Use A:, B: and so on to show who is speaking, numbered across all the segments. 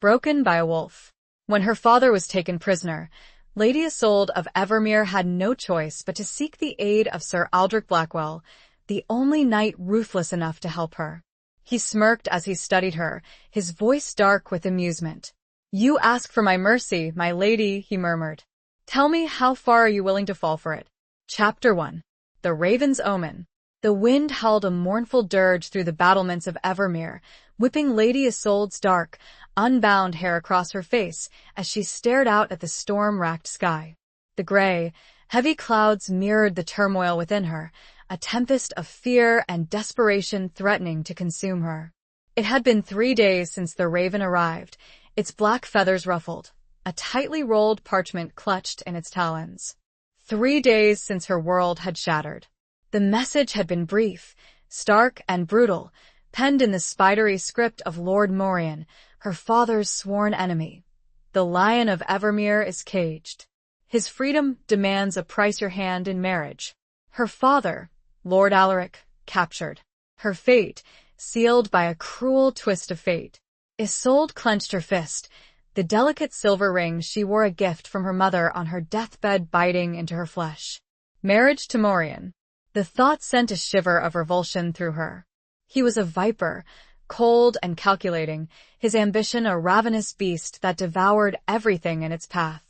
A: broken by a wolf. When her father was taken prisoner, Lady Isolde of Evermere had no choice but to seek the aid of Sir Aldrich Blackwell, the only knight ruthless enough to help her. He smirked as he studied her, his voice dark with amusement. "You ask for my mercy, my lady," he murmured. "Tell me, how far are you willing to fall for it?" Chapter 1. The Raven's Omen. The wind howled a mournful dirge through the battlements of Evermere, whipping Lady Isolde's dark, unbound hair across her face as she stared out at the storm-racked sky. The gray, heavy clouds mirrored the turmoil within her, a tempest of fear and desperation threatening to consume her. It had been 3 days since the raven arrived, its black feathers ruffled, a tightly rolled parchment clutched in its talons. 3 days since her world had shattered. The message had been brief, stark and brutal, penned in the spidery script of Lord Morian, her father's sworn enemy. The Lion of Evermere is caged. His freedom demands a price your hand in marriage. Her father, Lord Alaric, captured. Her fate, sealed by a cruel twist of fate. Isolde clenched her fist, the delicate silver ring she wore a gift from her mother on her deathbed biting into her flesh. Marriage to Morian. The thought sent a shiver of revulsion through her. He was a viper, cold and calculating, his ambition a ravenous beast that devoured everything in its path.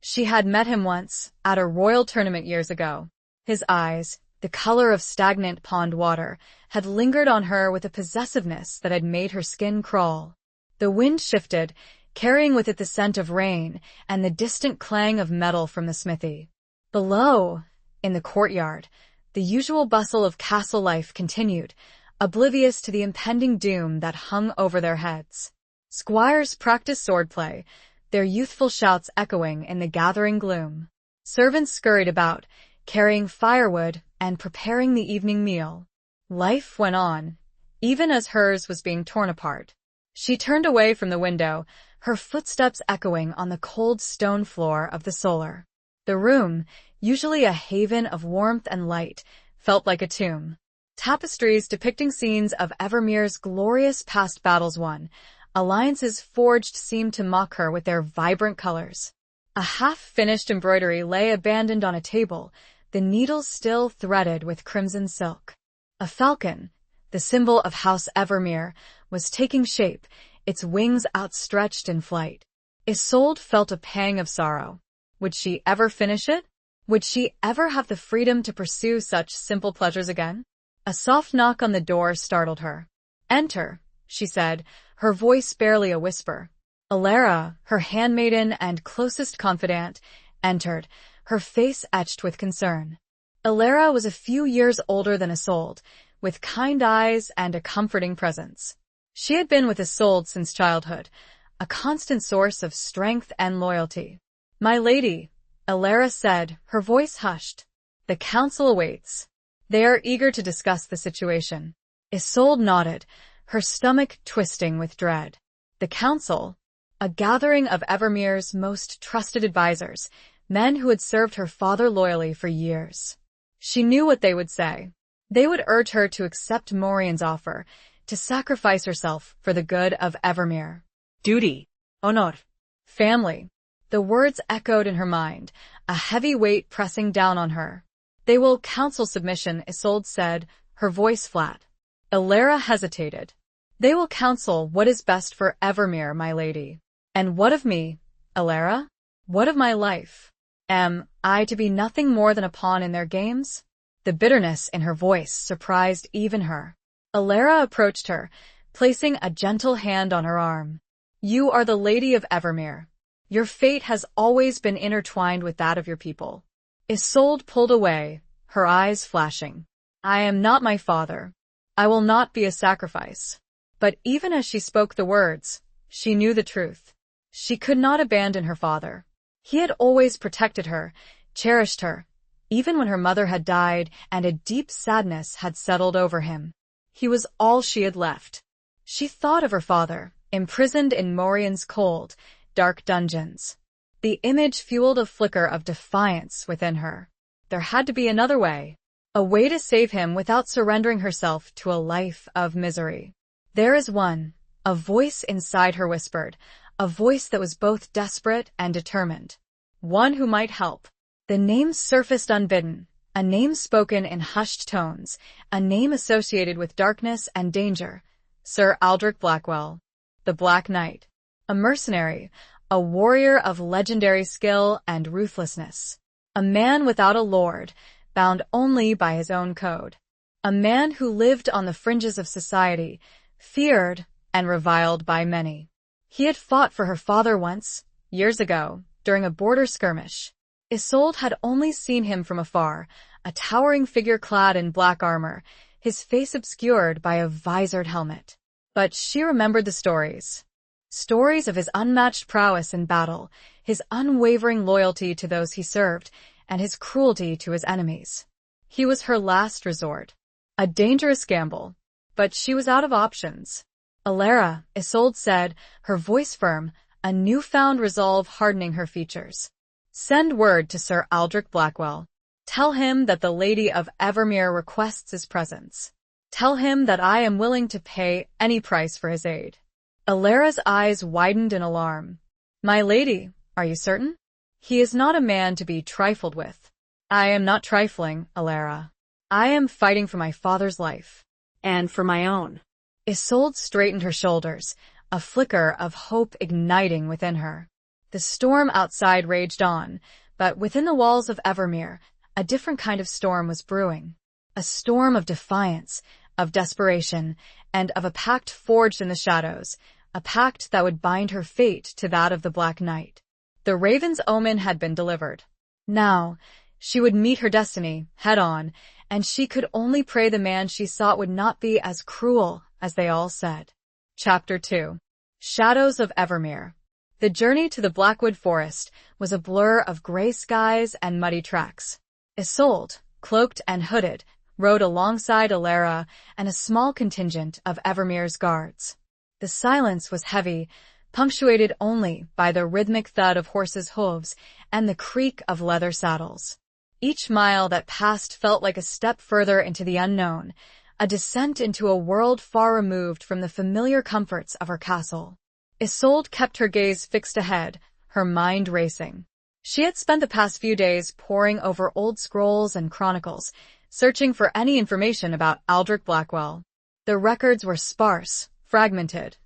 A: She had met him once, at a royal tournament years ago. His eyes, the color of stagnant pond water, had lingered on her with a possessiveness that had made her skin crawl. The wind shifted, carrying with it the scent of rain and the distant clang of metal from the smithy. Below, in the courtyard, the usual bustle of castle life continued, oblivious to the impending doom that hung over their heads. Squires practiced swordplay, their youthful shouts echoing in the gathering gloom. Servants scurried about, carrying firewood and preparing the evening meal. Life went on, even as hers was being torn apart. She turned away from the window, her footsteps echoing on the cold stone floor of the solar. The room, usually a haven of warmth and light, felt like a tomb. Tapestries depicting scenes of Evermere's glorious past battles won, alliances forged seemed to mock her with their vibrant colors. A half-finished embroidery lay abandoned on a table, the needles still threaded with crimson silk. A falcon, the symbol of House Evermere, was taking shape, its wings outstretched in flight. Isolde felt a pang of sorrow. Would she ever finish it? Would she ever have the freedom to pursue such simple pleasures again? A soft knock on the door startled her. "Enter," she said, her voice barely a whisper. Alara, her handmaiden and closest confidant, entered, her face etched with concern. Alara was a few years older than Isolde, with kind eyes and a comforting presence. She had been with Isolde since childhood, a constant source of strength and loyalty. "My lady," Alara said, her voice hushed. "The council awaits. They are eager to discuss the situation." Isolde nodded, her stomach twisting with dread. The council, a gathering of Evermere's most trusted advisors, men who had served her father loyally for years. She knew what they would say. They would urge her to accept Morian's offer, to sacrifice herself for the good of Evermere. Duty, honor, family. The words echoed in her mind, a heavy weight pressing down on her. "They will counsel submission," Isolde said, her voice flat. Alara hesitated. "They will counsel what is best for Evermere, my lady." "And what of me, Alara? What of my life? Am I to be nothing more than a pawn in their games?" The bitterness in her voice surprised even her. Alara approached her, placing a gentle hand on her arm. "You are the lady of Evermere. Your fate has always been intertwined with that of your people." Isolde pulled away, her eyes flashing. "I am not my father. I will not be a sacrifice." But even as she spoke the words, she knew the truth. She could not abandon her father. He had always protected her, cherished her, even when her mother had died and a deep sadness had settled over him. He was all she had left. She thought of her father, imprisoned in Morian's cold, dark dungeons. The image fueled a flicker of defiance within her. There had to be another way. A way to save him without surrendering herself to a life of misery. "There is one," a voice inside her whispered, a voice that was both desperate and determined. One who might help. The name surfaced unbidden, a name spoken in hushed tones, a name associated with darkness and danger. Sir Aldrich Blackwell, the Black Knight. A mercenary, a warrior of legendary skill and ruthlessness. A man without a lord, bound only by his own code. A man who lived on the fringes of society, feared and reviled by many. He had fought for her father once, years ago, during a border skirmish. Isolde had only seen him from afar, a towering figure clad in black armor, his face obscured by a visored helmet. But she remembered the stories. Stories of his unmatched prowess in battle, his unwavering loyalty to those he served, and his cruelty to his enemies. He was her last resort. A dangerous gamble. But she was out of options. Alara, Isolde said, her voice firm, a newfound resolve hardening her features. Send word to Sir Aldrich Blackwell. Tell him that the Lady of Evermere requests his presence. Tell him that I am willing to pay any price for his aid. Alara's eyes widened in alarm. My lady, are you certain? He is not a man to be trifled with. I am not trifling, Alara. I am fighting for my father's life. And for my own. Isolde straightened her shoulders, a flicker of hope igniting within her. The storm outside raged on, but within the walls of Evermere, a different kind of storm was brewing. A storm of defiance, of desperation, and of a pact forged in the shadows, a pact that would bind her fate to that of the Black Knight. The Raven's omen had been delivered. Now, she would meet her destiny, head-on, and she could only pray the man she sought would not be as cruel as they all said. Chapter 2. Shadows of Evermere. The journey to the Blackwood Forest was a blur of gray skies and muddy tracks. Isolde, cloaked and hooded, rode alongside Alara and a small contingent of Evermere's guards. The silence was heavy, punctuated only by the rhythmic thud of horses' hooves and the creak of leather saddles. Each mile that passed felt like a step further into the unknown, a descent into a world far removed from the familiar comforts of her castle. Isolde kept her gaze fixed ahead, her mind racing. She had spent the past few days poring over old scrolls and chronicles, searching for any information about Aldrich Blackwell. The records were sparse, fragmented,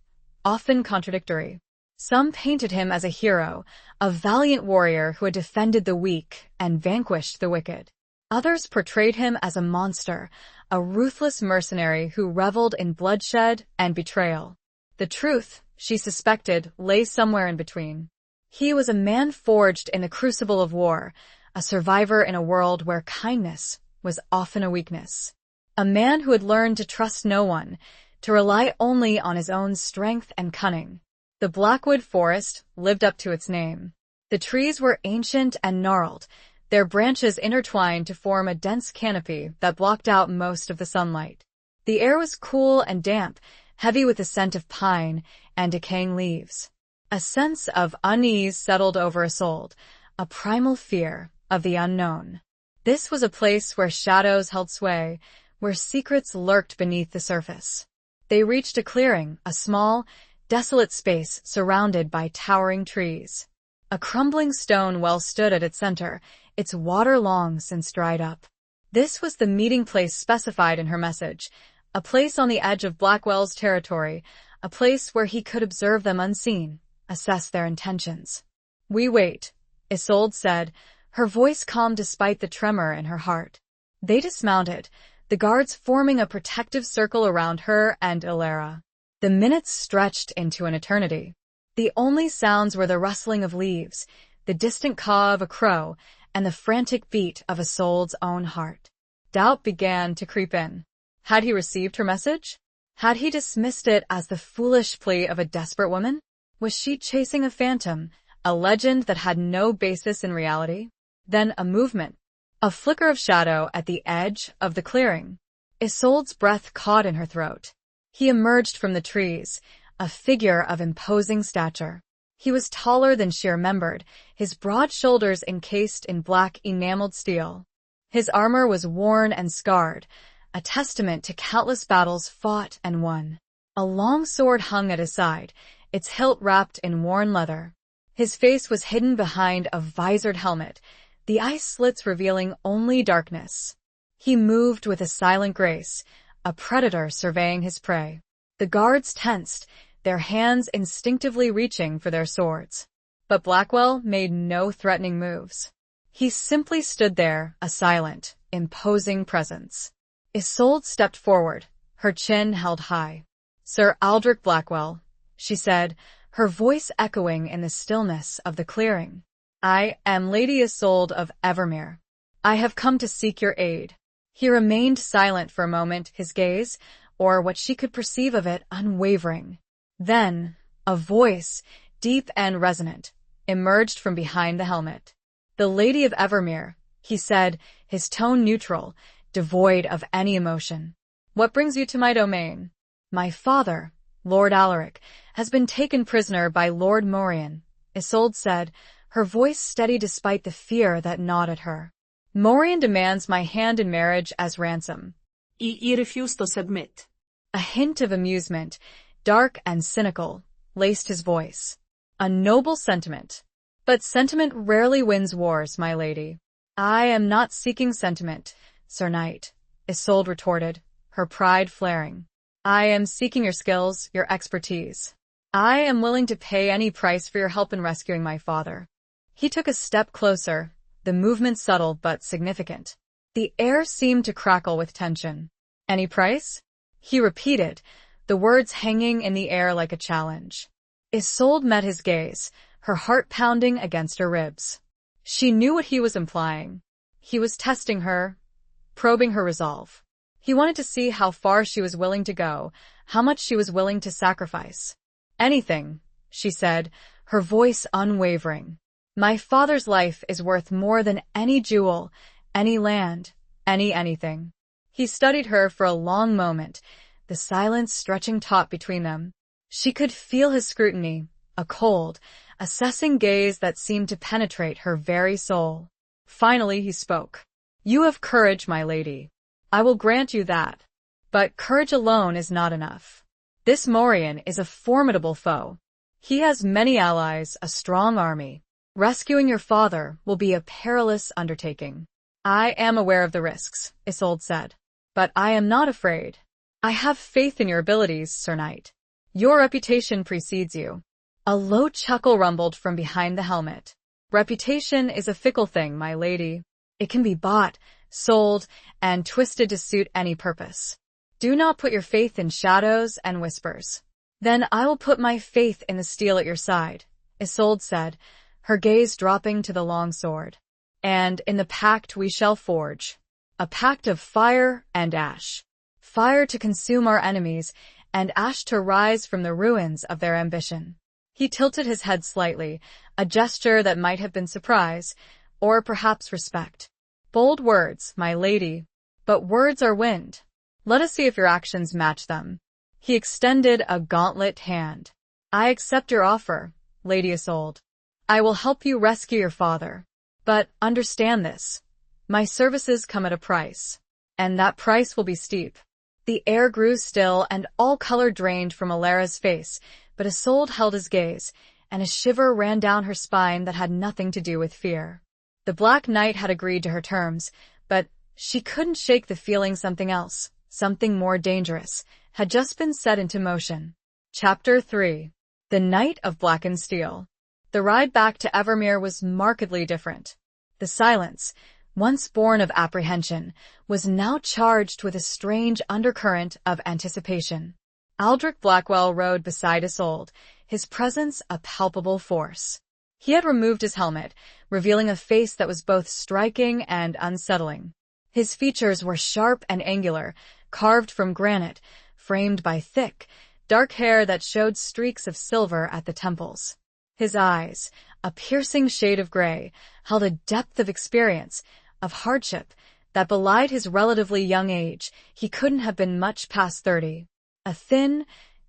A: often contradictory. Some painted him as a hero, a valiant warrior who had defended the weak and vanquished the wicked. Others portrayed him as a monster, a ruthless mercenary who reveled in bloodshed and betrayal. The truth, she suspected, lay somewhere in between. He was a man forged in the crucible of war, a survivor in a world where kindness was often a weakness. A man who had learned to trust no one, to rely only on his own strength and cunning. The Blackwood Forest lived up to its name. The trees were ancient and gnarled, their branches intertwined to form a dense canopy that blocked out most of the sunlight. The air was cool and damp, heavy with the scent of pine and decaying leaves. A sense of unease settled over Isolde, a primal fear of the unknown. This was a place where shadows held sway, where secrets lurked beneath the surface. They reached a clearing, a small, desolate space surrounded by towering trees. A crumbling stone well stood at its center, its water long since dried up. This was the meeting place specified in her message, a place on the edge of Blackwell's territory, a place where he could observe them unseen, assess their intentions. We wait, Isolde said, her voice calm despite the tremor in her heart. They dismounted, the guards forming a protective circle around her and Alara. The minutes stretched into an eternity. The only sounds were the rustling of leaves, the distant caw of a crow, and the frantic beat of Isolde's own heart. Doubt began to creep in. Had he received her message? Had he dismissed it as the foolish plea of a desperate woman? Was she chasing a phantom, a legend that had no basis in reality? Then a movement, a flicker of shadow at the edge of the clearing. Isolde's breath caught in her throat. He emerged from the trees, a figure of imposing stature. He was taller than she remembered, his broad shoulders encased in black enameled steel. His armor was worn and scarred, a testament to countless battles fought and won. A long sword hung at his side, its hilt wrapped in worn leather. His face was hidden behind a visored helmet, the eye slits revealing only darkness. He moved with a silent grace, a predator surveying his prey. The guards tensed, their hands instinctively reaching for their swords. But Blackwell made no threatening moves. He simply stood there, a silent, imposing presence. Isolde stepped forward, her chin held high. "Sir Aldrich Blackwell," she said, her voice echoing in the stillness of the clearing. "I am Lady Isolde of Evermere. I have come to seek your aid." He remained silent for a moment, his gaze, or what she could perceive of it, unwavering. Then, a voice, deep and resonant, emerged from behind the helmet. "The Lady of Evermere," he said, his tone neutral, devoid of any emotion. "What brings you to my domain?" "My father, Lord Alaric, has been taken prisoner by Lord Morian," Isolde said, her voice steady despite the fear that gnawed at her. "Morian demands my hand in marriage as ransom."
B: I refuse to submit.
A: A hint of amusement, dark and cynical, laced his voice. "A noble sentiment. But sentiment rarely wins wars, my lady." "I am not seeking sentiment, Sir Knight," Isolde retorted, her pride flaring. "I am seeking your skills, your expertise. I am willing to pay any price for your help in rescuing my father." He took a step closer, the movement subtle but significant. The air seemed to crackle with tension. "Any price?" he repeated, the words hanging in the air like a challenge. Isolde met his gaze, her heart pounding against her ribs. She knew what he was implying. He was testing her, probing her resolve. He wanted to see how far she was willing to go, how much she was willing to sacrifice. "Anything," she said, her voice unwavering. "My father's life is worth more than any jewel, any land, anything." He studied her for a long moment, the silence stretching taut between them. She could feel his scrutiny, a cold, assessing gaze that seemed to penetrate her very soul. Finally he spoke. "You have courage, my lady. I will grant you that. But courage alone is not enough. This Morian is a formidable foe. He has many allies, a strong army. Rescuing your father will be a perilous undertaking." "I am aware of the risks," Isolde said. "But I am not afraid. I have faith in your abilities, Sir Knight. Your reputation precedes you." A low chuckle rumbled from behind the helmet. "Reputation is a fickle thing, my lady. It can be bought, sold, and twisted to suit any purpose. Do not put your faith in shadows and whispers." "Then I will put my faith in the steel at your side," Isolde said, her gaze dropping to the long sword. "And in the pact we shall forge. A pact of fire and ash. Fire to consume our enemies, and ash to rise from the ruins of their ambition." He tilted his head slightly, a gesture that might have been surprise, or perhaps respect. "Bold words, my lady. But words are wind. Let us see if your actions match them." He extended a gauntlet hand. "I accept your offer, Lady Isolde. I will help you rescue your father. But understand this. My services come at a price. And that price will be steep." The air grew still and all color drained from Alara's face, but Isolde held his gaze, and a shiver ran down her spine that had nothing to do with fear. The Black Knight had agreed to her terms, but she couldn't shake the feeling something else, something more dangerous, had just been set into motion. Chapter 3. The Knight of Blackened Steel. The ride back to Evermere was markedly different. The silence, once born of apprehension, was now charged with a strange undercurrent of anticipation. Aldrich Blackwell rode beside Isolde, his presence a palpable force. He had removed his helmet, revealing a face that was both striking and unsettling. His features were sharp and angular, carved from granite, framed by thick, dark hair that showed streaks of silver at the temples. His eyes, a piercing shade of gray, held a depth of experience, of hardship, that belied his relatively young age. He couldn't have been much past 30. A thin,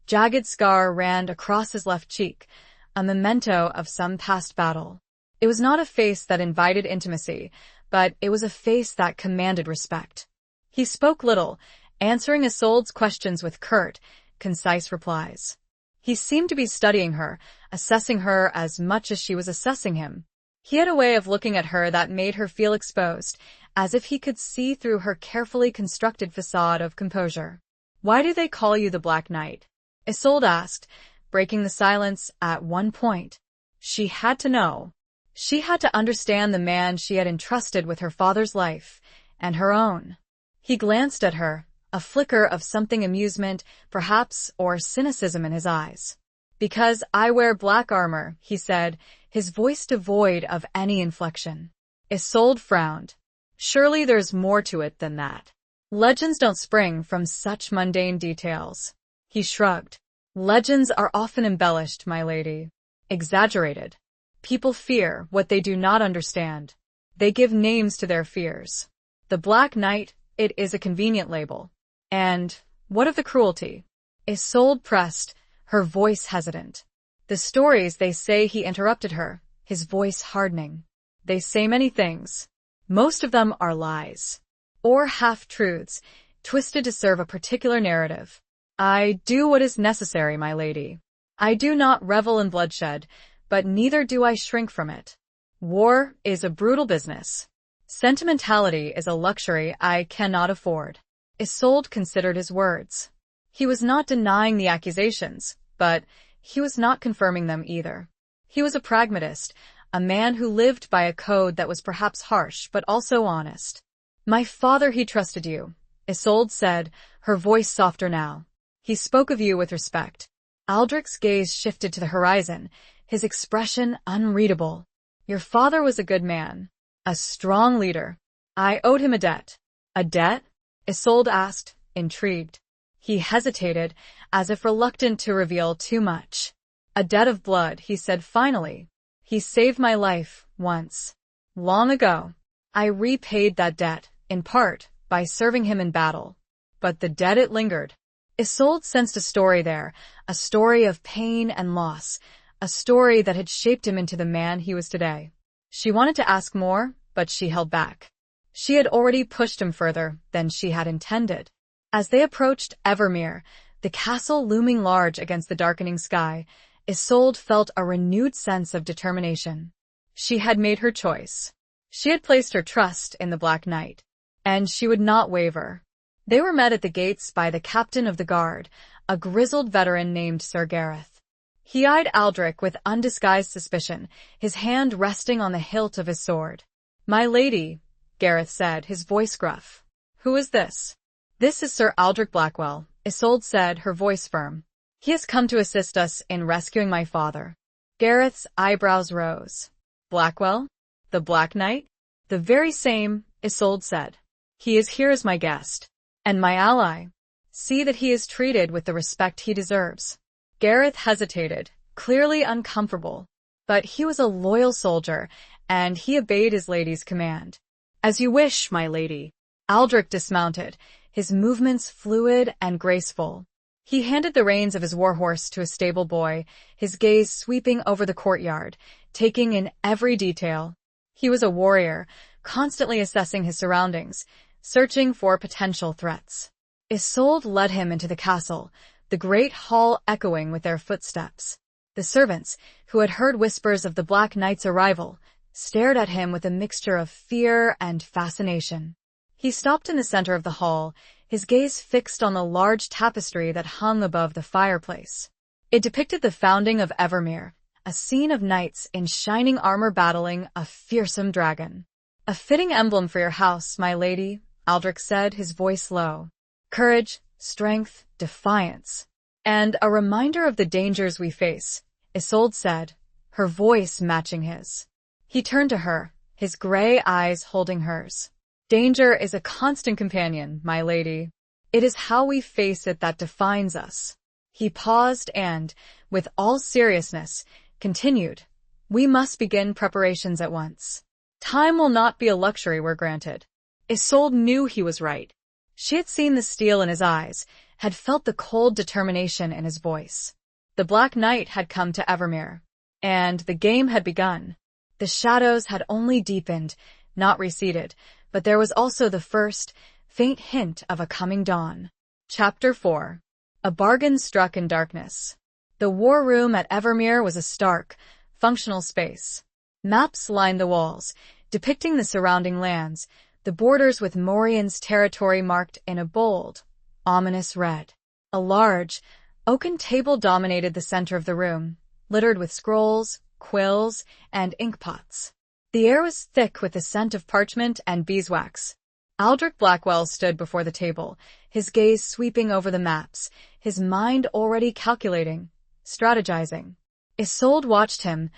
A: jagged scar ran across his left cheek, a memento of some past battle. It was not a face that invited intimacy, but it was a face that commanded respect. He spoke little, answering Isolde's questions with curt, concise replies. He seemed to be studying her, assessing her as much as she was assessing him. He had a way of looking at her that made her feel exposed, as if he could see through her carefully constructed facade of composure. "Why do they call you the Black Knight?" Isolde asked, breaking the silence at one point. She had to know. She had to understand the man she had entrusted with her father's life, and her own. He glanced at her, a flicker of something amusement, perhaps, or cynicism in his eyes. "Because I wear black armor," he said, his voice devoid of any inflection. Isolde frowned. "Surely there's more to it than that. Legends don't spring from such mundane details." He shrugged. "Legends are often embellished, my lady. Exaggerated. People fear what they do not understand. They give names to their fears. The Black Knight, it is a convenient label. And what of the cruelty?" Isolde pressed, her voice hesitant. "The stories, they say," he interrupted her, his voice hardening. "They say many things. Most of them are lies. Or half-truths, twisted to serve a particular narrative. I do what is necessary, my lady. I do not revel in bloodshed, but neither do I shrink from it. War is a brutal business. Sentimentality is a luxury I cannot afford." Isolde considered his words. He was not denying the accusations, but he was not confirming them either. He was a pragmatist, a man who lived by a code that was perhaps harsh but also honest. "My father, he trusted you," Isolde said, her voice softer now. "He spoke of you with respect." Aldrich's gaze shifted to the horizon, his expression unreadable. "Your father was a good man, a strong leader. I owed him a debt." "A debt?" Isolde asked, intrigued. He hesitated, as if reluctant to reveal too much. "A debt of blood," he said finally. "He saved my life, once. Long ago. I repaid that debt, in part, by serving him in battle. But the debt, it lingered." Isolde sensed a story there, a story of pain and loss, a story that had shaped him into the man he was today. She wanted to ask more, but she held back. She had already pushed him further than she had intended. As they approached Evermere, the castle looming large against the darkening sky, Isolde felt a renewed sense of determination. She had made her choice. She had placed her trust in the Black Knight, and she would not waver. They were met at the gates by the captain of the guard, a grizzled veteran named Sir Gareth. He eyed Aldrich with undisguised suspicion, his hand resting on the hilt of his sword. "My lady," Gareth said, his voice gruff. "Who is this?" "This is Sir Aldrich Blackwell," Isolde said, her voice firm. "He has come to assist us in rescuing my father." Gareth's eyebrows rose. "Blackwell? The Black Knight?" "The very same," Isolde said. "He is here as my guest. And my ally. See that he is treated with the respect he deserves." Gareth hesitated, clearly uncomfortable. But he was a loyal soldier, and he obeyed his lady's command. "As you wish, my lady." Aldrich dismounted, his movements fluid and graceful. He handed the reins of his warhorse to a stable boy, his gaze sweeping over the courtyard, taking in every detail. He was a warrior, constantly assessing his surroundings, searching for potential threats. Isolde led him into the castle, the great hall echoing with their footsteps. The servants, who had heard whispers of the Black Knight's arrival, stared at him with a mixture of fear and fascination. He stopped in the center of the hall, his gaze fixed on the large tapestry that hung above the fireplace. It depicted the founding of Evermere, a scene of knights in shining armor battling a fearsome dragon. "A fitting emblem for your house, my lady," Aldrich said, his voice low. "Courage, strength, defiance. And a reminder of the dangers we face," Isolde said, her voice matching his. He turned to her, his gray eyes holding hers. "Danger is a constant companion, my lady. It is how we face it that defines us." He paused and, with all seriousness, continued, "We must begin preparations at once. Time will not be a luxury we're granted." Isolde knew he was right. She had seen the steel in his eyes, had felt the cold determination in his voice. The Black Knight had come to Evermere, and the game had begun. The shadows had only deepened, not receded, but there was also the first, faint hint of a coming dawn. Chapter 4. A bargain struck in darkness. The war room at Evermere was a stark, functional space. Maps lined the walls, depicting the surrounding lands, the borders with Morian's territory marked in a bold, ominous red. A large, oaken table dominated the center of the room, littered with scrolls, quills, and inkpots. The air was thick with the scent of parchment and beeswax. Aldrich Blackwell stood before the table, his gaze sweeping over the maps, his mind already calculating, strategizing. Isolde watched him,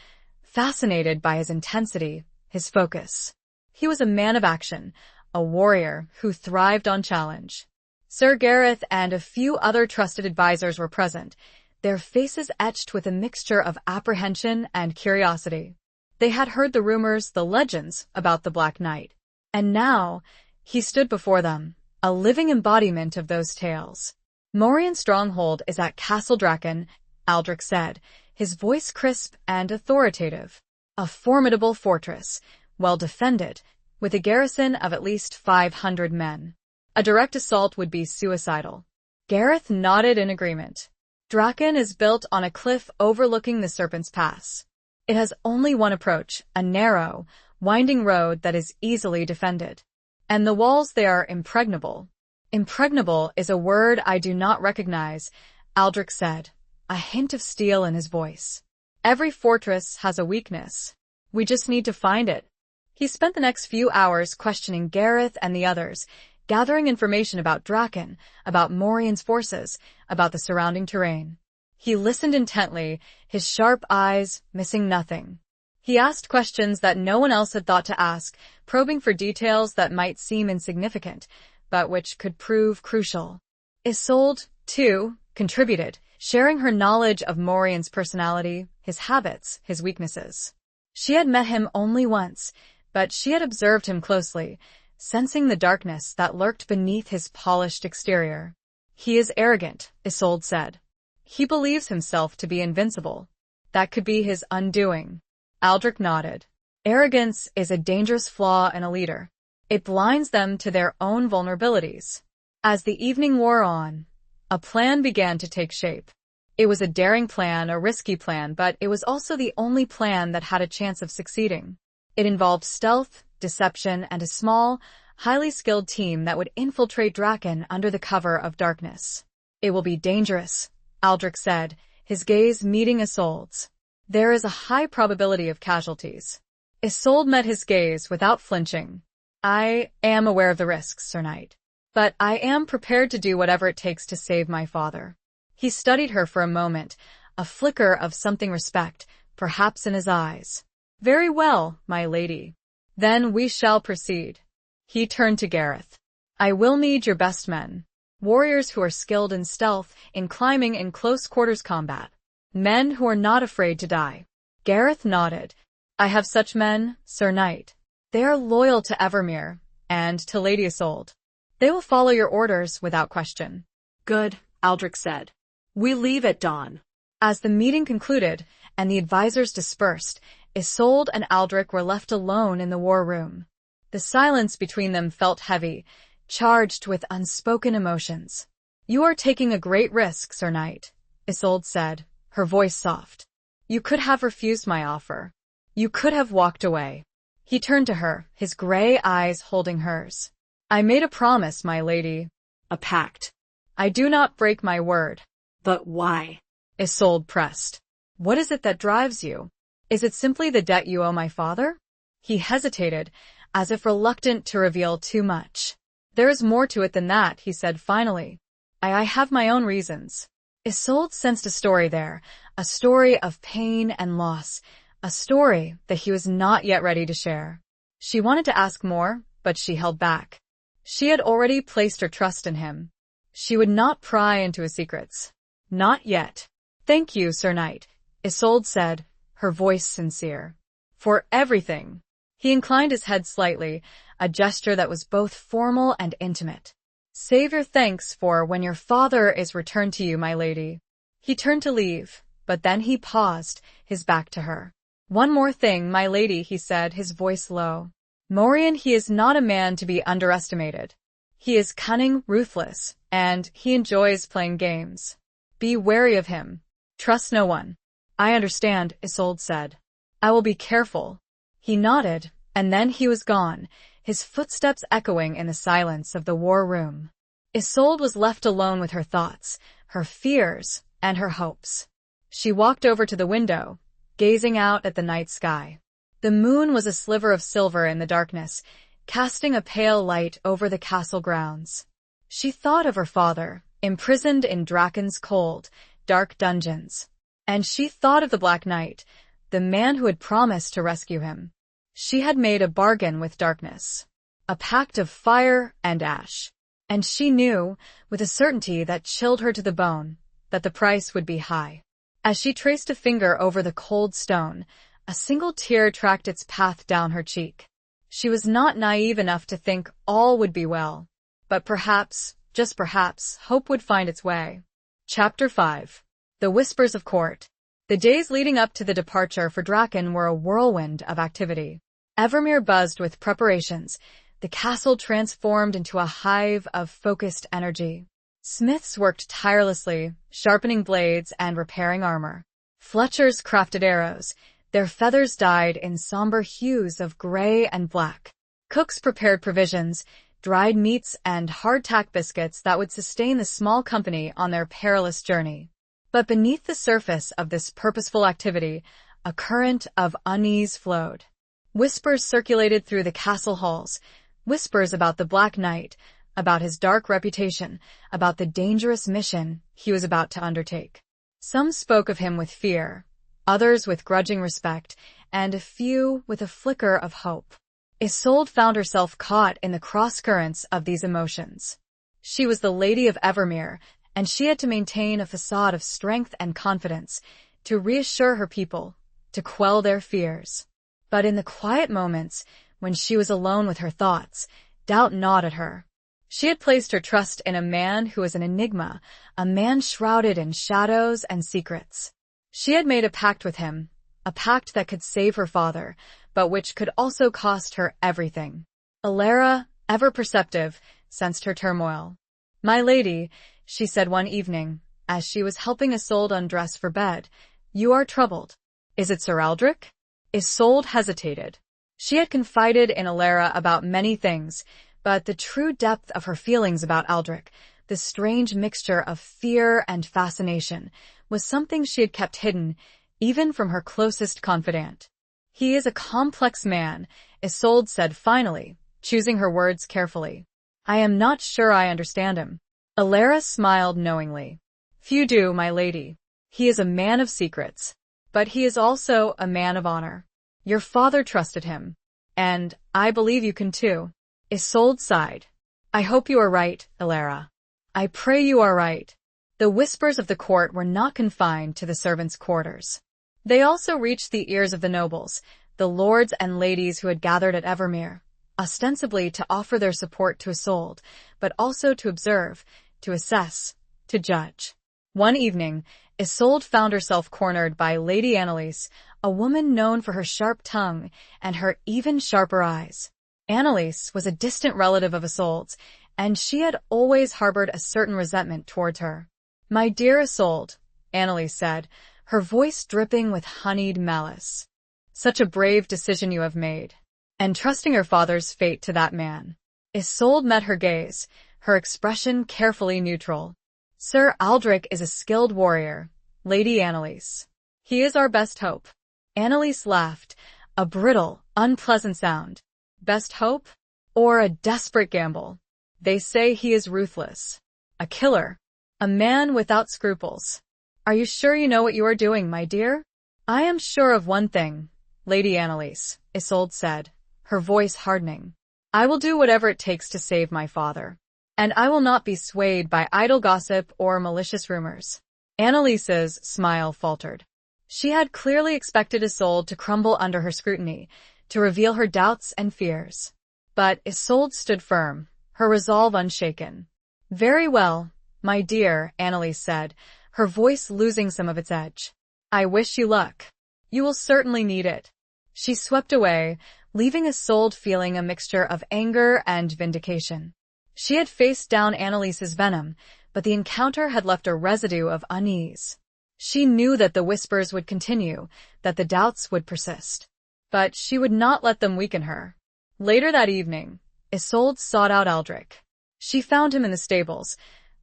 A: fascinated by his intensity, his focus. He was a man of action, a warrior who thrived on challenge. Sir Gareth and a few other trusted advisors were present, their faces etched with a mixture of apprehension and curiosity. They had heard the rumors, the legends about the Black Knight. And now, he stood before them, a living embodiment of those tales. Morian's stronghold is at Castle Draken, Aldrich said, his voice crisp and authoritative. A formidable fortress, well defended, with a garrison of at least 500 men. A direct assault would be suicidal. Gareth nodded in agreement. Draken is built on a cliff overlooking the Serpent's Pass. It has only one approach, a narrow, winding road that is easily defended. And the walls there are impregnable. Impregnable is a word I do not recognize, Aldrich said, a hint of steel in his voice. Every fortress has a weakness. We just need to find it. He spent the next few hours questioning Gareth and the others, gathering information about Draken, about Morian's forces, about the surrounding terrain. He listened intently, his sharp eyes missing nothing. He asked questions that no one else had thought to ask, probing for details that might seem insignificant, but which could prove crucial. Isolde, too, contributed, sharing her knowledge of Morian's personality, his habits, his weaknesses. She had met him only once, but she had observed him closely, sensing the darkness that lurked beneath his polished exterior. He is arrogant, Isolde said. He believes himself to be invincible. That could be his undoing. Aldrich nodded. Arrogance is a dangerous flaw in a leader. It blinds them to their own vulnerabilities. As the evening wore on, a plan began to take shape. It was a daring plan, a risky plan, but it was also the only plan that had a chance of succeeding. It involved stealth, deception, and a small, highly skilled team that would infiltrate Draken under the cover of darkness. It will be dangerous, Aldrich said, his gaze meeting Isolde's. There is a high probability of casualties. Isolde met his gaze without flinching. I am aware of the risks, Sir Knight. But I am prepared to do whatever it takes to save my father. He studied her for a moment, a flicker of something respect, perhaps in his eyes. Very well, my lady. Then we shall proceed. He turned to Gareth. I will need your best men. Warriors who are skilled in stealth, in climbing, in close-quarters combat. Men who are not afraid to die. Gareth nodded. I have such men, Sir Knight. They are loyal to Evermere, and to Lady Isolde. They will follow your orders without question.
B: Good, Aldrich said. We leave at dawn.
A: As the meeting concluded, and the advisors dispersed, Isolde and Aldrich were left alone in the war room. The silence between them felt heavy, charged with unspoken emotions. You are taking a great risk, Sir Knight, Isolde said, her voice soft. You could have refused my offer. You could have walked away. He turned to her, his gray eyes holding hers. I made a promise, my lady.
B: A pact.
A: I do not break my word.
B: But why?
A: Isolde pressed. What is it that drives you? Is it simply the debt you owe my father? He hesitated, as if reluctant to reveal too much. There is more to it than that, he said finally. I have my own reasons. Isolde sensed a story there, a story of pain and loss, a story that he was not yet ready to share. She wanted to ask more, but she held back. She had already placed her trust in him. She would not pry into his secrets. Not yet. Thank you, Sir Knight, Isolde said, her voice sincere. For everything. He inclined his head slightly, a gesture that was both formal and intimate. Save your thanks for when your father is returned to you, my lady. He turned to leave, but then he paused, his back to her. One more thing, my lady, he said, his voice low. Morian, he is not a man to be underestimated. He is cunning, ruthless, and he enjoys playing games. Be wary of him. Trust no one. I understand, Isolde said. I will be careful. He nodded, and then he was gone, his footsteps echoing in the silence of the war room. Isolde was left alone with her thoughts, her fears, and her hopes. She walked over to the window, gazing out at the night sky. The moon was a sliver of silver in the darkness, casting a pale light over the castle grounds. She thought of her father, imprisoned in Draken's cold, dark dungeons. And she thought of the Black Knight, the man who had promised to rescue him. She had made a bargain with darkness, a pact of fire and ash. And she knew, with a certainty that chilled her to the bone, that the price would be high. As she traced a finger over the cold stone, a single tear tracked its path down her cheek. She was not naive enough to think all would be well. But perhaps, just perhaps, hope would find its way. Chapter 5. The Whispers of Court. The days leading up to the departure for Draken were a whirlwind of activity. Evermere buzzed with preparations, the castle transformed into a hive of focused energy. Smiths worked tirelessly, sharpening blades and repairing armor. Fletchers crafted arrows, their feathers dyed in somber hues of gray and black. Cooks prepared provisions, dried meats and hardtack biscuits that would sustain the small company on their perilous journey. But beneath the surface of this purposeful activity, a current of unease flowed. Whispers circulated through the castle halls, whispers about the Black Knight, about his dark reputation, about the dangerous mission he was about to undertake. Some spoke of him with fear, others with grudging respect, and a few with a flicker of hope. Isolde found herself caught in the cross-currents of these emotions. She was the Lady of Evermere, and she had to maintain a facade of strength and confidence, to reassure her people, to quell their fears. But in the quiet moments, when she was alone with her thoughts, doubt gnawed at her. She had placed her trust in a man who was an enigma, a man shrouded in shadows and secrets. She had made a pact with him, a pact that could save her father, but which could also cost her everything. Alara, ever perceptive, sensed her turmoil. "My lady," she said one evening, as she was helping Isolde undress for bed, "you are troubled. Is it Sir Aldrich?" Isolde hesitated. She had confided in Alara about many things, but the true depth of her feelings about Aldrich, the strange mixture of fear and fascination, was something she had kept hidden, even from her closest confidant. "He is a complex man," Isolde said finally, choosing her words carefully. "I am not sure I understand him." Alara smiled knowingly. "Few do, my lady. He is a man of secrets, but he is also a man of honor. Your father trusted him, and I believe you can too." Isolde sighed. "I hope you are right, Alara. I pray you are right." The whispers of the court were not confined to the servants' quarters. They also reached the ears of the nobles, the lords and ladies who had gathered at Evermere, ostensibly to offer their support to Isolde, but also to observe, to assess, to judge. One evening, Isolde found herself cornered by Lady Annalise, a woman known for her sharp tongue and her even sharper eyes. Annalise was a distant relative of Isolde's, and she had always harbored a certain resentment towards her. "My dear Isolde," Annalise said, her voice dripping with honeyed malice. "Such a brave decision you have made, entrusting her father's fate to that man." Isolde met her gaze, her expression carefully neutral. "Sir Aldrich is a skilled warrior, Lady Annalise. He is our best hope." Annalise laughed, a brittle, unpleasant sound. "Best hope? Or a desperate gamble? They say he is ruthless. A killer. A man without scruples. Are you sure you know what you are doing, my dear?" "I am sure of one thing, Lady Annalise," Isolde said, her voice hardening. "I will do whatever it takes to save my father. And I will not be swayed by idle gossip or malicious rumors." Annalise's smile faltered. She had clearly expected Isolde to crumble under her scrutiny, to reveal her doubts and fears. But Isolde stood firm, her resolve unshaken. "Very well, my dear," Annalise said, her voice losing some of its edge. "I wish you luck. You will certainly need it." She swept away, leaving Isolde feeling a mixture of anger and vindication. She had faced down Annalise's venom, but the encounter had left a residue of unease. She knew that the whispers would continue, that the doubts would persist. But she would not let them weaken her. Later that evening, Isolde sought out Aldrich. She found him in the stables,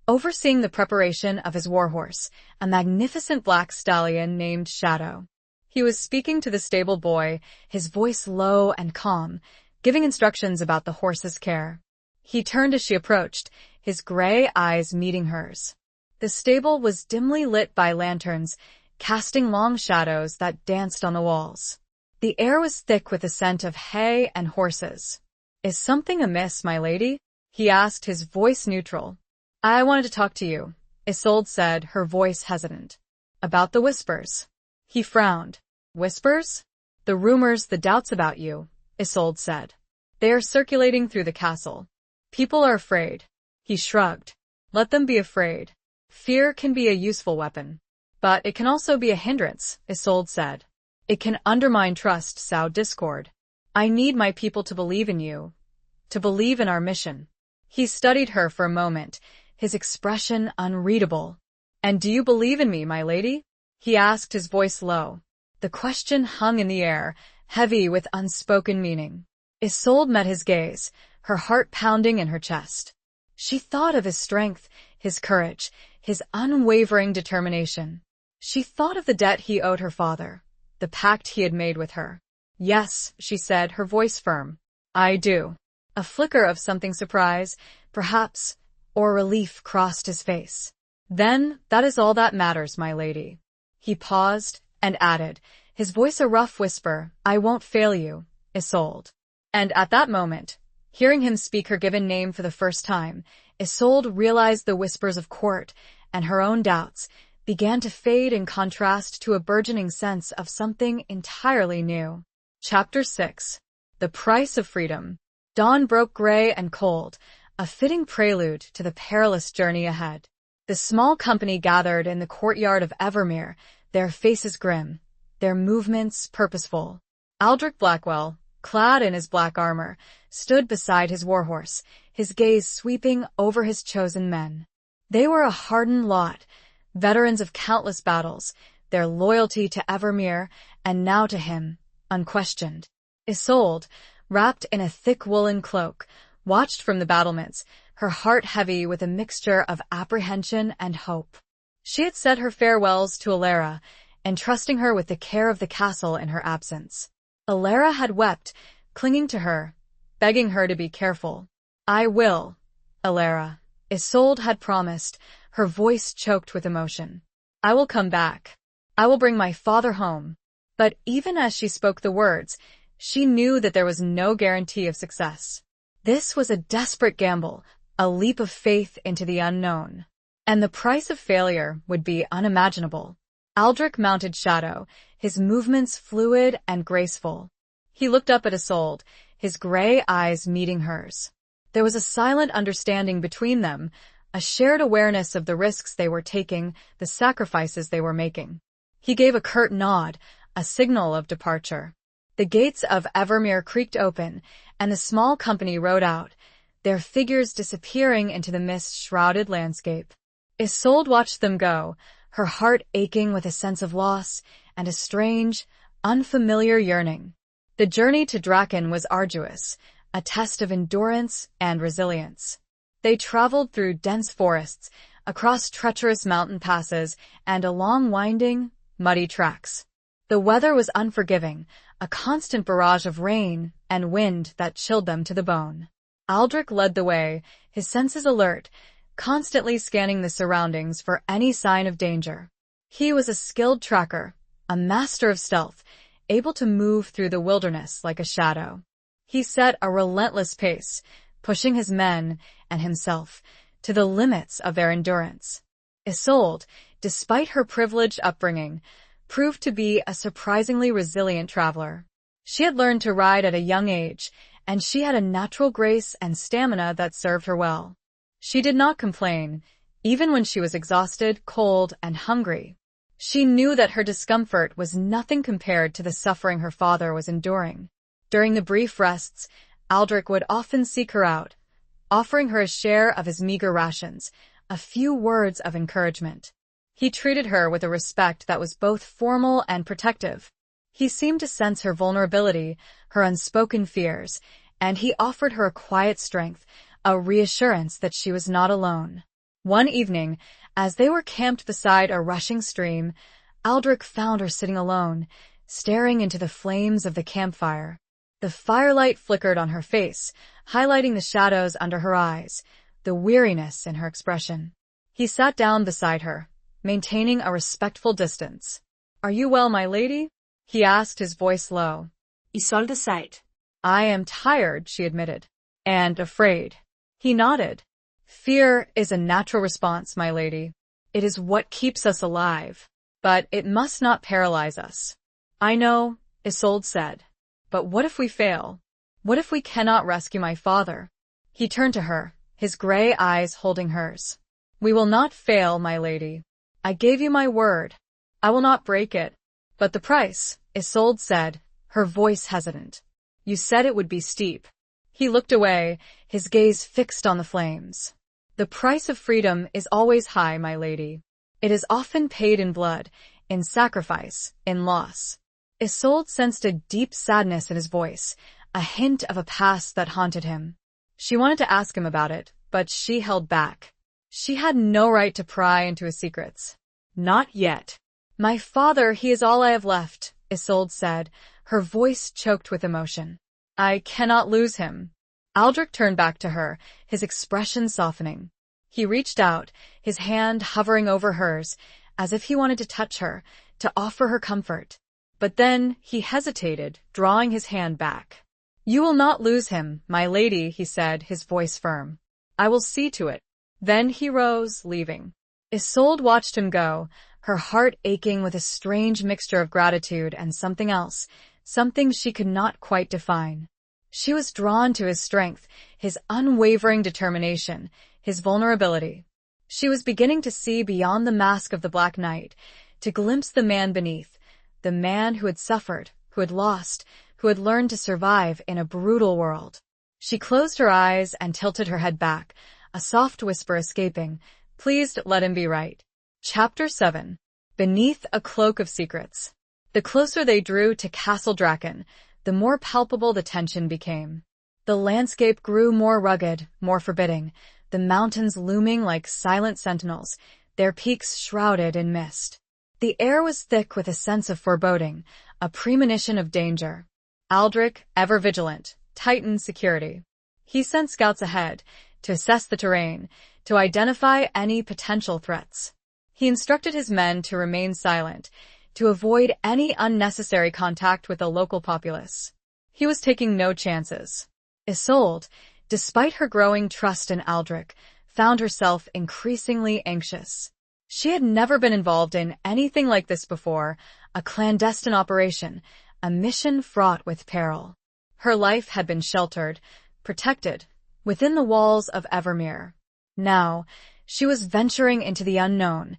A: overseeing the preparation of his warhorse, a magnificent black stallion named Shadow. He was speaking to the stable boy, his voice low and calm, giving instructions about the horse's care. He turned as she approached, his gray eyes meeting hers. The stable was dimly lit by lanterns, casting long shadows that danced on the walls. The air was thick with the scent of hay and horses. "Is something amiss, my lady?" he asked, his voice neutral. "I wanted to talk to you," Isolde said, her voice hesitant. "About the whispers." He frowned. "Whispers?" "The rumors, the doubts about you," Isolde said. "They are circulating through the castle. People are afraid." He shrugged. "Let them be afraid. Fear can be a useful weapon. But it can also be a hindrance," Isolde said. "It can undermine trust, sow discord. I need my people to believe in you, to believe in our mission." He studied her for a moment, his expression unreadable. "And do you believe in me, my lady?" he asked, his voice low. The question hung in the air, heavy with unspoken meaning. Isolde met his gaze, her heart pounding in her chest. She thought of his strength, his courage, his unwavering determination. She thought of the debt he owed her father, the pact he had made with her. "Yes," she said, her voice firm. "I do." A flicker of something surprise, perhaps, or relief crossed his face. "Then, that is all that matters, my lady." He paused and added, his voice a rough whisper, "I won't fail you, Isolde." And at that moment, hearing him speak her given name for the first time, Isolde realized the whispers of court and her own doubts began to fade in contrast to a burgeoning sense of something entirely new. Chapter 6. The Price of Freedom. Dawn broke gray and cold, a fitting prelude to the perilous journey ahead. The small company gathered in the courtyard of Evermere, their faces grim, their movements purposeful. Aldrich Blackwell, clad in his black armor, stood beside his warhorse, his gaze sweeping over his chosen men. They were a hardened lot, veterans of countless battles, their loyalty to Evermere, and now to him, unquestioned. Isolde, wrapped in a thick woolen cloak, watched from the battlements, her heart heavy with a mixture of apprehension and hope. She had said her farewells to Alara, entrusting her with the care of the castle in her absence. Alara had wept, clinging to her, begging her to be careful. "I will, Alara," Isolde had promised, her voice choked with emotion. "I will come back. I will bring my father home." But even as she spoke the words, she knew that there was no guarantee of success. This was a desperate gamble, a leap of faith into the unknown. And the price of failure would be unimaginable. Aldrich mounted Shadow, his movements fluid and graceful. He looked up at Isolde, his gray eyes meeting hers. There was a silent understanding between them, a shared awareness of the risks they were taking, the sacrifices they were making. He gave a curt nod, a signal of departure. The gates of Evermere creaked open, and the small company rode out, their figures disappearing into the mist-shrouded landscape. Isolde watched them go, her heart aching with a sense of loss and a strange, unfamiliar yearning. The journey to Draken was arduous, a test of endurance and resilience. They traveled through dense forests, across treacherous mountain passes, and along winding, muddy tracks. The weather was unforgiving, a constant barrage of rain and wind that chilled them to the bone. Aldrich led the way, his senses alert, constantly scanning the surroundings for any sign of danger. He was a skilled tracker, a master of stealth, able to move through the wilderness like a shadow. He set a relentless pace, pushing his men and himself to the limits of their endurance. Isolde, despite her privileged upbringing, proved to be a surprisingly resilient traveler. She had learned to ride at a young age, and she had a natural grace and stamina that served her well. She did not complain, even when she was exhausted, cold, and hungry. She knew that her discomfort was nothing compared to the suffering her father was enduring. During the brief rests, Aldrich would often seek her out, offering her a share of his meager rations, a few words of encouragement. He treated her with a respect that was both formal and protective. He seemed to sense her vulnerability, her unspoken fears, and he offered her a quiet strength, a reassurance that she was not alone. One evening, as they were camped beside a rushing stream, Aldrich found her sitting alone, staring into the flames of the campfire. The firelight flickered on her face, highlighting the shadows under her eyes, the weariness in her expression. He sat down beside her, maintaining a respectful distance. "Are you well, my lady?" he asked, his voice low.
B: Isolde sighed.
A: "I am tired," she admitted. "And afraid." He nodded. "Fear is a natural response, my lady. It is what keeps us alive. But it must not paralyze us." "I know," Isolde said. "But what if we fail? What if we cannot rescue my father?" He turned to her, his gray eyes holding hers. "We will not fail, my lady. I gave you my word. I will not break it." "But the price," Isolde said, her voice hesitant. "You said it would be steep." He looked away, his gaze fixed on the flames. "The price of freedom is always high, my lady. It is often paid in blood, in sacrifice, in loss." Isolde sensed a deep sadness in his voice, a hint of a past that haunted him. She wanted to ask him about it, but she held back. She had no right to pry into his secrets. "Not yet." "My father, he is all I have left," Isolde said, her voice choked with emotion. "I cannot lose him." Aldrich turned back to her, his expression softening. He reached out, his hand hovering over hers, as if he wanted to touch her, to offer her comfort. But then he hesitated, drawing his hand back. "You will not lose him, my lady," he said, his voice firm. "I will see to it." Then he rose, leaving. Isolde watched him go, her heart aching with a strange mixture of gratitude and something else, something she could not quite define. She was drawn to his strength, his unwavering determination, his vulnerability. She was beginning to see beyond the mask of the Black Knight, to glimpse the man beneath, the man who had suffered, who had lost, who had learned to survive in a brutal world. She closed her eyes and tilted her head back, a soft whisper escaping, "Please let him be right." Chapter 7. Beneath a Cloak of Secrets. The closer they drew to Castle Draken, the more palpable the tension became. The landscape grew more rugged, more forbidding, the mountains looming like silent sentinels, their peaks shrouded in mist. The air was thick with a sense of foreboding, a premonition of danger. Aldrich, ever vigilant, tightened security. He sent scouts ahead, to assess the terrain, to identify any potential threats. He instructed his men to remain silent, to avoid any unnecessary contact with the local populace. He was taking no chances. Isolde, despite her growing trust in Aldrich, found herself increasingly anxious. She had never been involved in anything like this before, a clandestine operation, a mission fraught with peril. Her life had been sheltered, protected, within the walls of Evermere. Now, she was venturing into the unknown,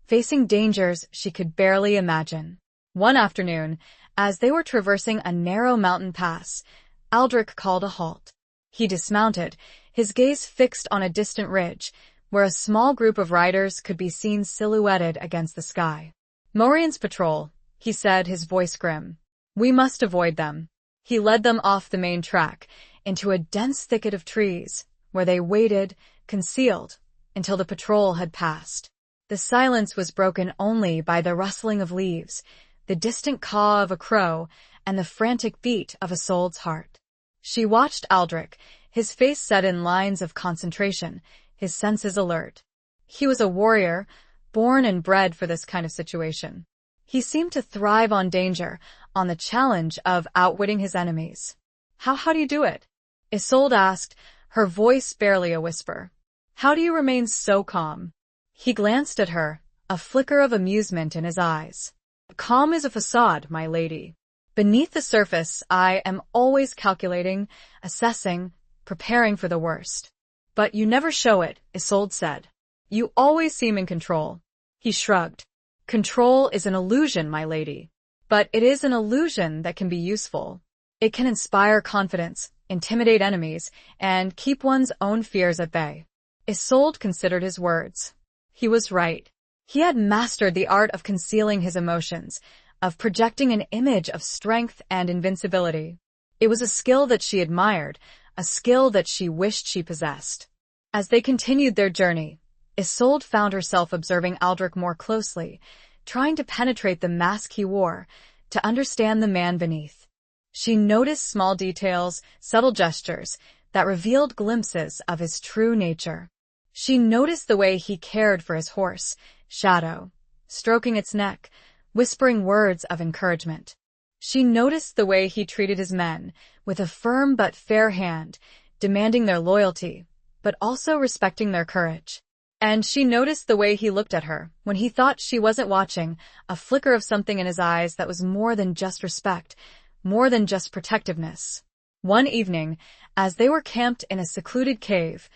A: facing dangers she could barely imagine. One afternoon, as they were traversing a narrow mountain pass, Aldrich called a halt. He dismounted, his gaze fixed on a distant ridge, where a small group of riders could be seen silhouetted against the sky. "Morian's patrol," he said, his voice grim. "We must avoid them." He led them off the main track, into a dense thicket of trees, where they waited, concealed, until the patrol had passed. The silence was broken only by the rustling of leaves, the distant caw of a crow, and the frantic beat of Isolde's heart. She watched Aldrich, his face set in lines of concentration, his senses alert. He was a warrior, born and bred for this kind of situation. He seemed to thrive on danger, on the challenge of outwitting his enemies. How do you do it?" Isolde asked, her voice barely a whisper. "How do you remain so calm?" He glanced at her, a flicker of amusement in his eyes. "Calm is a facade, my lady. Beneath the surface, I am always calculating, assessing, preparing for the worst." "But you never show it," Isolde said. "You always seem in control." He shrugged. "Control is an illusion, my lady. But it is an illusion that can be useful. It can inspire confidence, intimidate enemies, and keep one's own fears at bay." Isolde considered his words. He was right. He had mastered the art of concealing his emotions, of projecting an image of strength and invincibility. It was a skill that she admired, a skill that she wished she possessed. As they continued their journey, Isolde found herself observing Aldrich more closely, trying to penetrate the mask he wore, to understand the man beneath. She noticed small details, subtle gestures, that revealed glimpses of his true nature. She noticed the way he cared for his horse, Shadow, stroking its neck, whispering words of encouragement. She noticed the way he treated his men, with a firm but fair hand, demanding their loyalty, but also respecting their courage. And she noticed the way he looked at her, when he thought she wasn't watching, a flicker of something in his eyes that was more than just respect, more than just protectiveness. One evening, as they were camped in a secluded cave,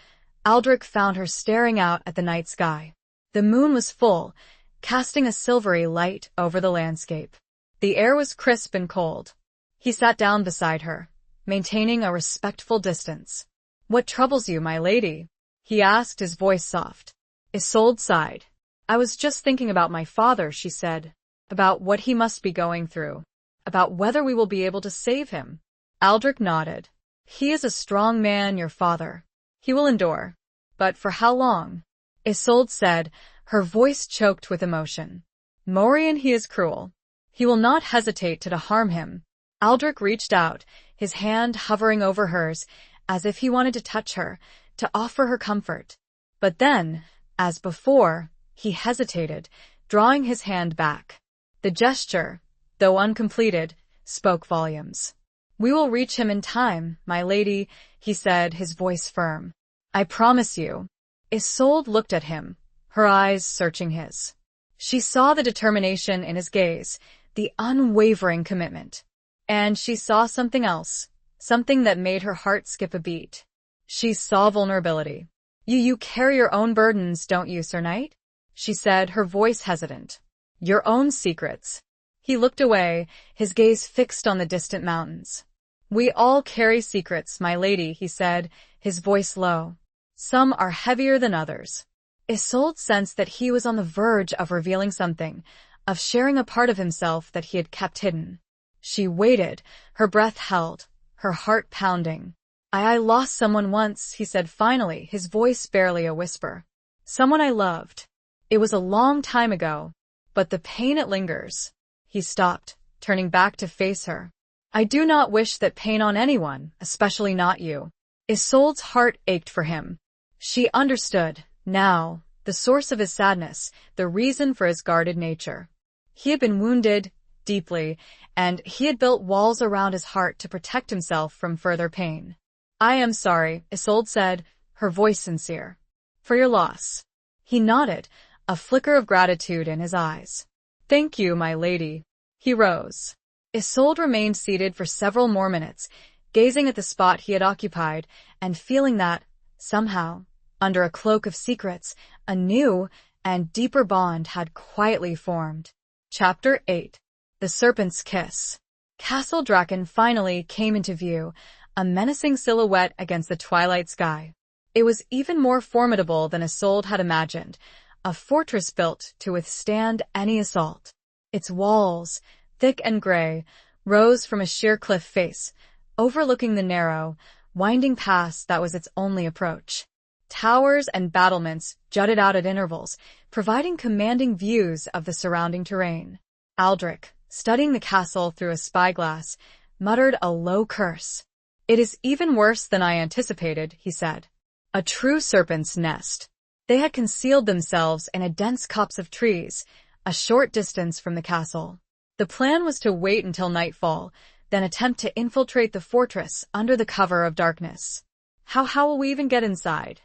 A: Aldrich found her staring out at the night sky. The moon was full, casting a silvery light over the landscape. The air was crisp and cold. He sat down beside her, maintaining a respectful distance. "What troubles you, my lady?" he asked, his voice soft. Isolde sighed. "I was just thinking about my father," she said. "About what he must be going through. About whether we will be able to save him." Aldrich nodded. "He is a strong man, your father. He will endure. But for how long?" Isolde said, her voice choked with emotion. "Morian, he is cruel. He will not hesitate to harm him." Aldrich reached out, his hand hovering over hers, as if he wanted to touch her, to offer her comfort. But then, as before, he hesitated, drawing his hand back. The gesture, though uncompleted, spoke volumes. "We will reach him in time, my lady," he said, his voice firm. "I promise you." Isolde looked at him, her eyes searching his. She saw the determination in his gaze, the unwavering commitment. And she saw something else, something that made her heart skip a beat. She saw vulnerability. You carry your own burdens, don't you, Sir Knight?" she said, her voice hesitant. "Your own secrets." He looked away, his gaze fixed on the distant mountains. "We all carry secrets, my lady," he said, his voice low. "Some are heavier than others." Isolde sensed that he was on the verge of revealing something, of sharing a part of himself that he had kept hidden. She waited, her breath held, her heart pounding. I lost someone once," he said finally, his voice barely a whisper. "Someone I loved. It was a long time ago, but the pain, it lingers." He stopped, turning back to face her. "I do not wish that pain on anyone, especially not you." Isolde's heart ached for him. She understood, now, the source of his sadness, the reason for his guarded nature. He had been wounded, deeply, and he had built walls around his heart to protect himself from further pain. "I am sorry," Isolde said, her voice sincere. "For your loss." He nodded, a flicker of gratitude in his eyes. "Thank you, my lady." He rose. Isolde remained seated for several more minutes, gazing at the spot he had occupied, and feeling that, somehow, under a cloak of secrets, a new and deeper bond had quietly formed. Chapter 8. The Serpent's Kiss. Castle Draken finally came into view, a menacing silhouette against the twilight sky. It was even more formidable than Isolde had imagined, a fortress built to withstand any assault. Its walls, thick and gray, rose from a sheer cliff face, overlooking the narrow, winding pass that was its only approach. Towers and battlements jutted out at intervals, providing commanding views of the surrounding terrain. Aldrich, studying the castle through a spyglass, muttered a low curse. "It is even worse than I anticipated," he said. A true serpent's nest. They had concealed themselves in a dense copse of trees, a short distance from the castle. The plan was to wait until nightfall, then attempt to infiltrate the fortress under the cover of darkness. How will we even get inside?"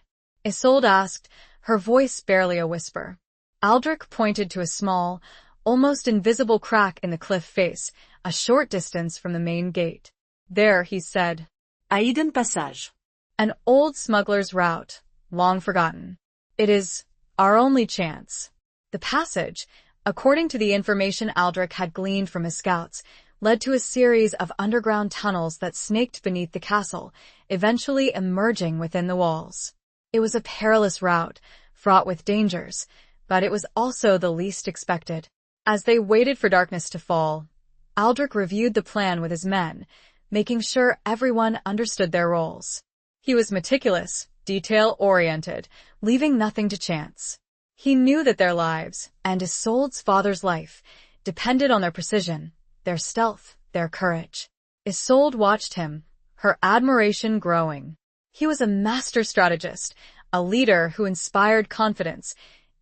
A: Isolde asked, her voice barely a whisper. Aldrich pointed to a small, almost invisible crack in the cliff face, a short distance from the main gate. "There," he said. "A hidden passage. An old smuggler's route, long forgotten. It is our only chance." The passage, according to the information Aldrich had gleaned from his scouts, led to a series of underground tunnels that snaked beneath the castle, eventually emerging within the walls. It was a perilous route, fraught with dangers, but it was also the least expected. As they waited for darkness to fall, Aldrich reviewed the plan with his men, making sure everyone understood their roles. He was meticulous, detail-oriented, leaving nothing to chance. He knew that their lives, and Isolde's father's life, depended on their precision, their stealth, their courage. Isolde watched him, her admiration growing. He was a master strategist, a leader who inspired confidence,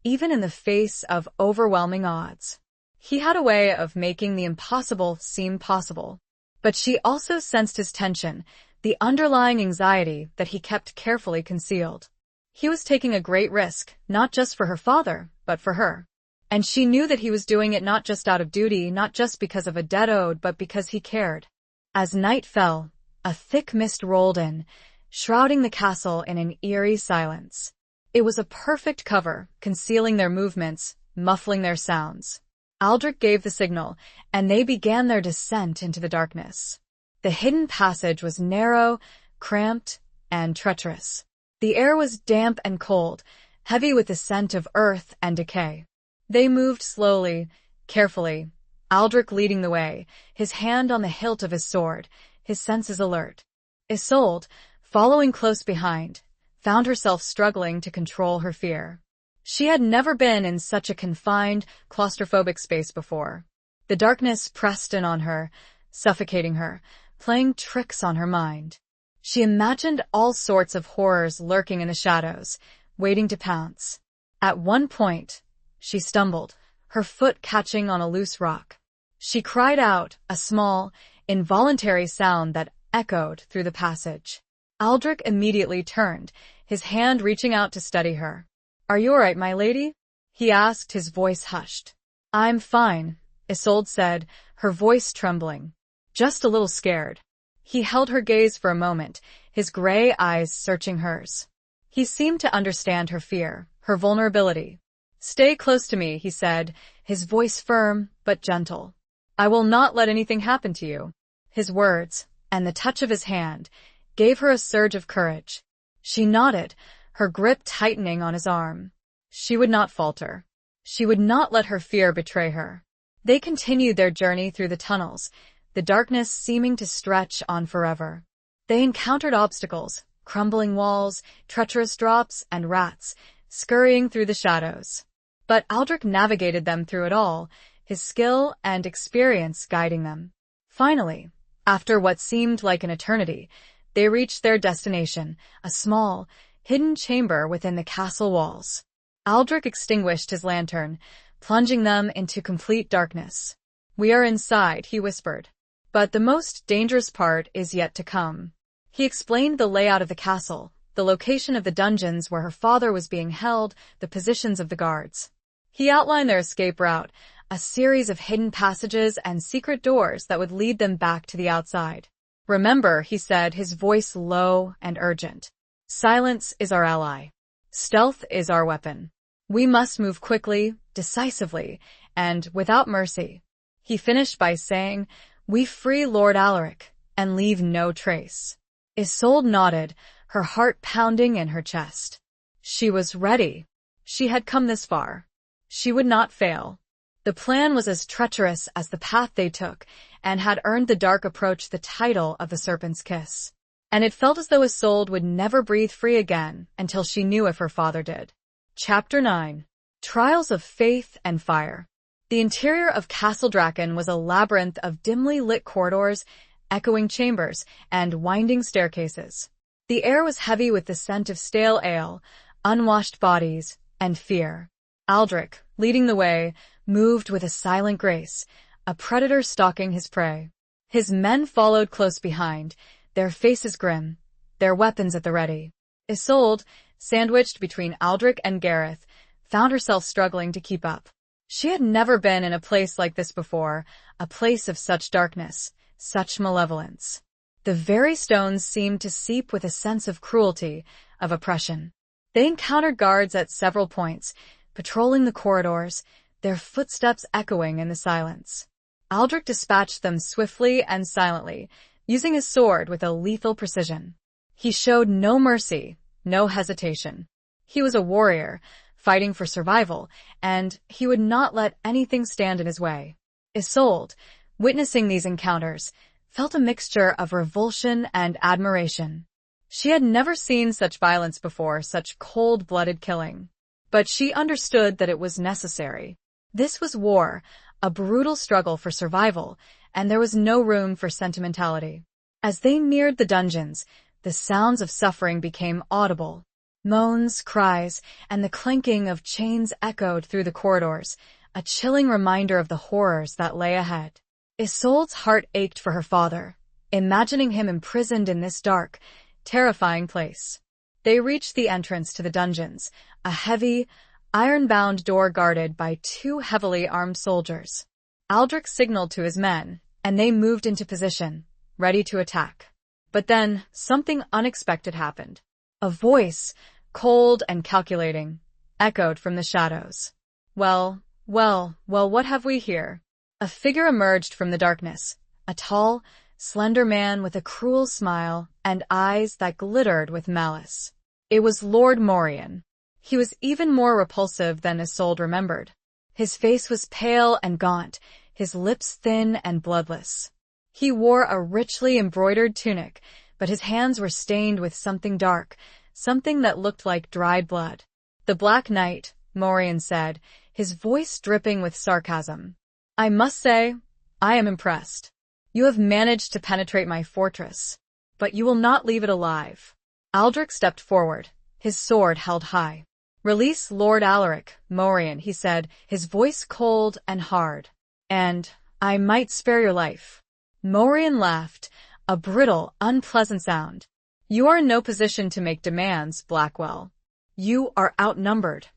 A: even in the face of overwhelming odds. He had a way of making the impossible seem possible. But she also sensed his tension, the underlying anxiety that he kept carefully concealed. He was taking a great risk, not just for her father, but for her. And she knew that he was doing it not just out of duty, not just because of a debt owed, but because he cared. As night fell, a thick mist rolled in, shrouding the castle in an eerie silence. It was a perfect cover, concealing their movements, muffling their sounds. Aldrich gave the signal, and they began their descent into the darkness. The hidden passage was narrow, cramped, and treacherous. The air was damp and cold, heavy with the scent of earth and decay. They moved slowly, carefully, Aldrich leading the way, his hand on the hilt of his sword, his senses alert. Isolde, following close behind, found herself struggling to control her fear. She had never been in such a confined, claustrophobic space before. The darkness pressed in on her, suffocating her, playing tricks on her mind. She imagined all sorts of horrors lurking in the shadows, waiting to pounce. At one point, she stumbled, her foot catching on a loose rock. She cried out, a small, involuntary sound that echoed through the passage. Aldrich immediately turned, his hand reaching out to steady her. "Are you all right, my lady?" he asked, his voice hushed. "I'm fine," Isolde said, her voice trembling. "Just a little scared." He held her gaze for a moment, his gray eyes searching hers. He seemed to understand her fear, her vulnerability. "Stay close to me," he said, his voice firm but gentle. "I will not let anything happen to you." His words, and the touch of his hand, gave her a surge of courage. She nodded, her grip tightening on his arm. She would not falter. She would not let her fear betray her. They continued their journey through the tunnels, the darkness seeming to stretch on forever. They encountered obstacles, crumbling walls, treacherous drops, and rats, scurrying through the shadows. But Aldrich navigated them through it all, his skill and experience guiding them. Finally, after what seemed like an eternity, they reached their destination, a small, hidden chamber within the castle walls. Aldrich extinguished his lantern, plunging them into complete darkness. "We are inside," he whispered. "But the most dangerous part is yet to come." He explained the layout of the castle, the location of the dungeons where her father was being held, the positions of the guards. He outlined their escape route, a series of hidden passages and secret doors that would lead them back to the outside. "Remember," he said, his voice low and urgent. "Silence is our ally. Stealth is our weapon. We must move quickly, decisively, and without mercy." He finished by saying, "We free Lord Alaric, and leave no trace." Isolde nodded, her heart pounding in her chest. She was ready. She had come this far. She would not fail. The plan was as treacherous as the path they took, and had earned the dark approach the title of the Serpent's Kiss. And it felt as though Isolde would never breathe free again until she knew if her father did. Chapter 9. Trials of Faith and Fire. The interior of Castle Draken was a labyrinth of dimly lit corridors, echoing chambers, and winding staircases. The air was heavy with the scent of stale ale, unwashed bodies, and fear. Aldrich, leading the way, moved with a silent grace, a predator stalking his prey. His men followed close behind, their faces grim, their weapons at the ready. Isolde, sandwiched between Aldrich and Gareth, found herself struggling to keep up. She had never been in a place like this before, a place of such darkness, such malevolence. The very stones seemed to seep with a sense of cruelty, of oppression. They encountered guards at several points, patrolling the corridors, their footsteps echoing in the silence. Aldrich dispatched them swiftly and silently, using his sword with a lethal precision. He showed no mercy, no hesitation. He was a warrior, fighting for survival, and he would not let anything stand in his way. Isolde, witnessing these encounters, felt a mixture of revulsion and admiration. She had never seen such violence before, such cold-blooded killing. But she understood that it was necessary. This was war, a brutal struggle for survival, and there was no room for sentimentality. As they neared the dungeons, the sounds of suffering became audible. Moans, cries, and the clanking of chains echoed through the corridors, a chilling reminder of the horrors that lay ahead. Isolde's heart ached for her father, imagining him imprisoned in this dark, terrifying place. They reached the entrance to the dungeons, a heavy, iron-bound door guarded by 2 heavily armed soldiers. Aldrich signaled to his men, and they moved into position, ready to attack. But then, something unexpected happened. A voice, cold and calculating, echoed from the shadows. Well, what have we here? A figure emerged from the darkness, a tall, slender man with a cruel smile and eyes that glittered with malice. It was Lord Morian. He was even more repulsive than Isolde remembered. His face was pale and gaunt, his lips thin and bloodless. He wore a richly embroidered tunic, but his hands were stained with something dark, something that looked like dried blood. "The Black Knight," Morian said, his voice dripping with sarcasm. "I must say, I am impressed. You have managed to penetrate my fortress, but you will not leave it alive." Aldrich stepped forward, his sword held high. "Release Lord Alaric, Morian," he said, his voice cold and hard. "And I might spare your life." Morian laughed, a brittle, unpleasant sound. "You are in no position to make demands, Blackwell. You are outnumbered,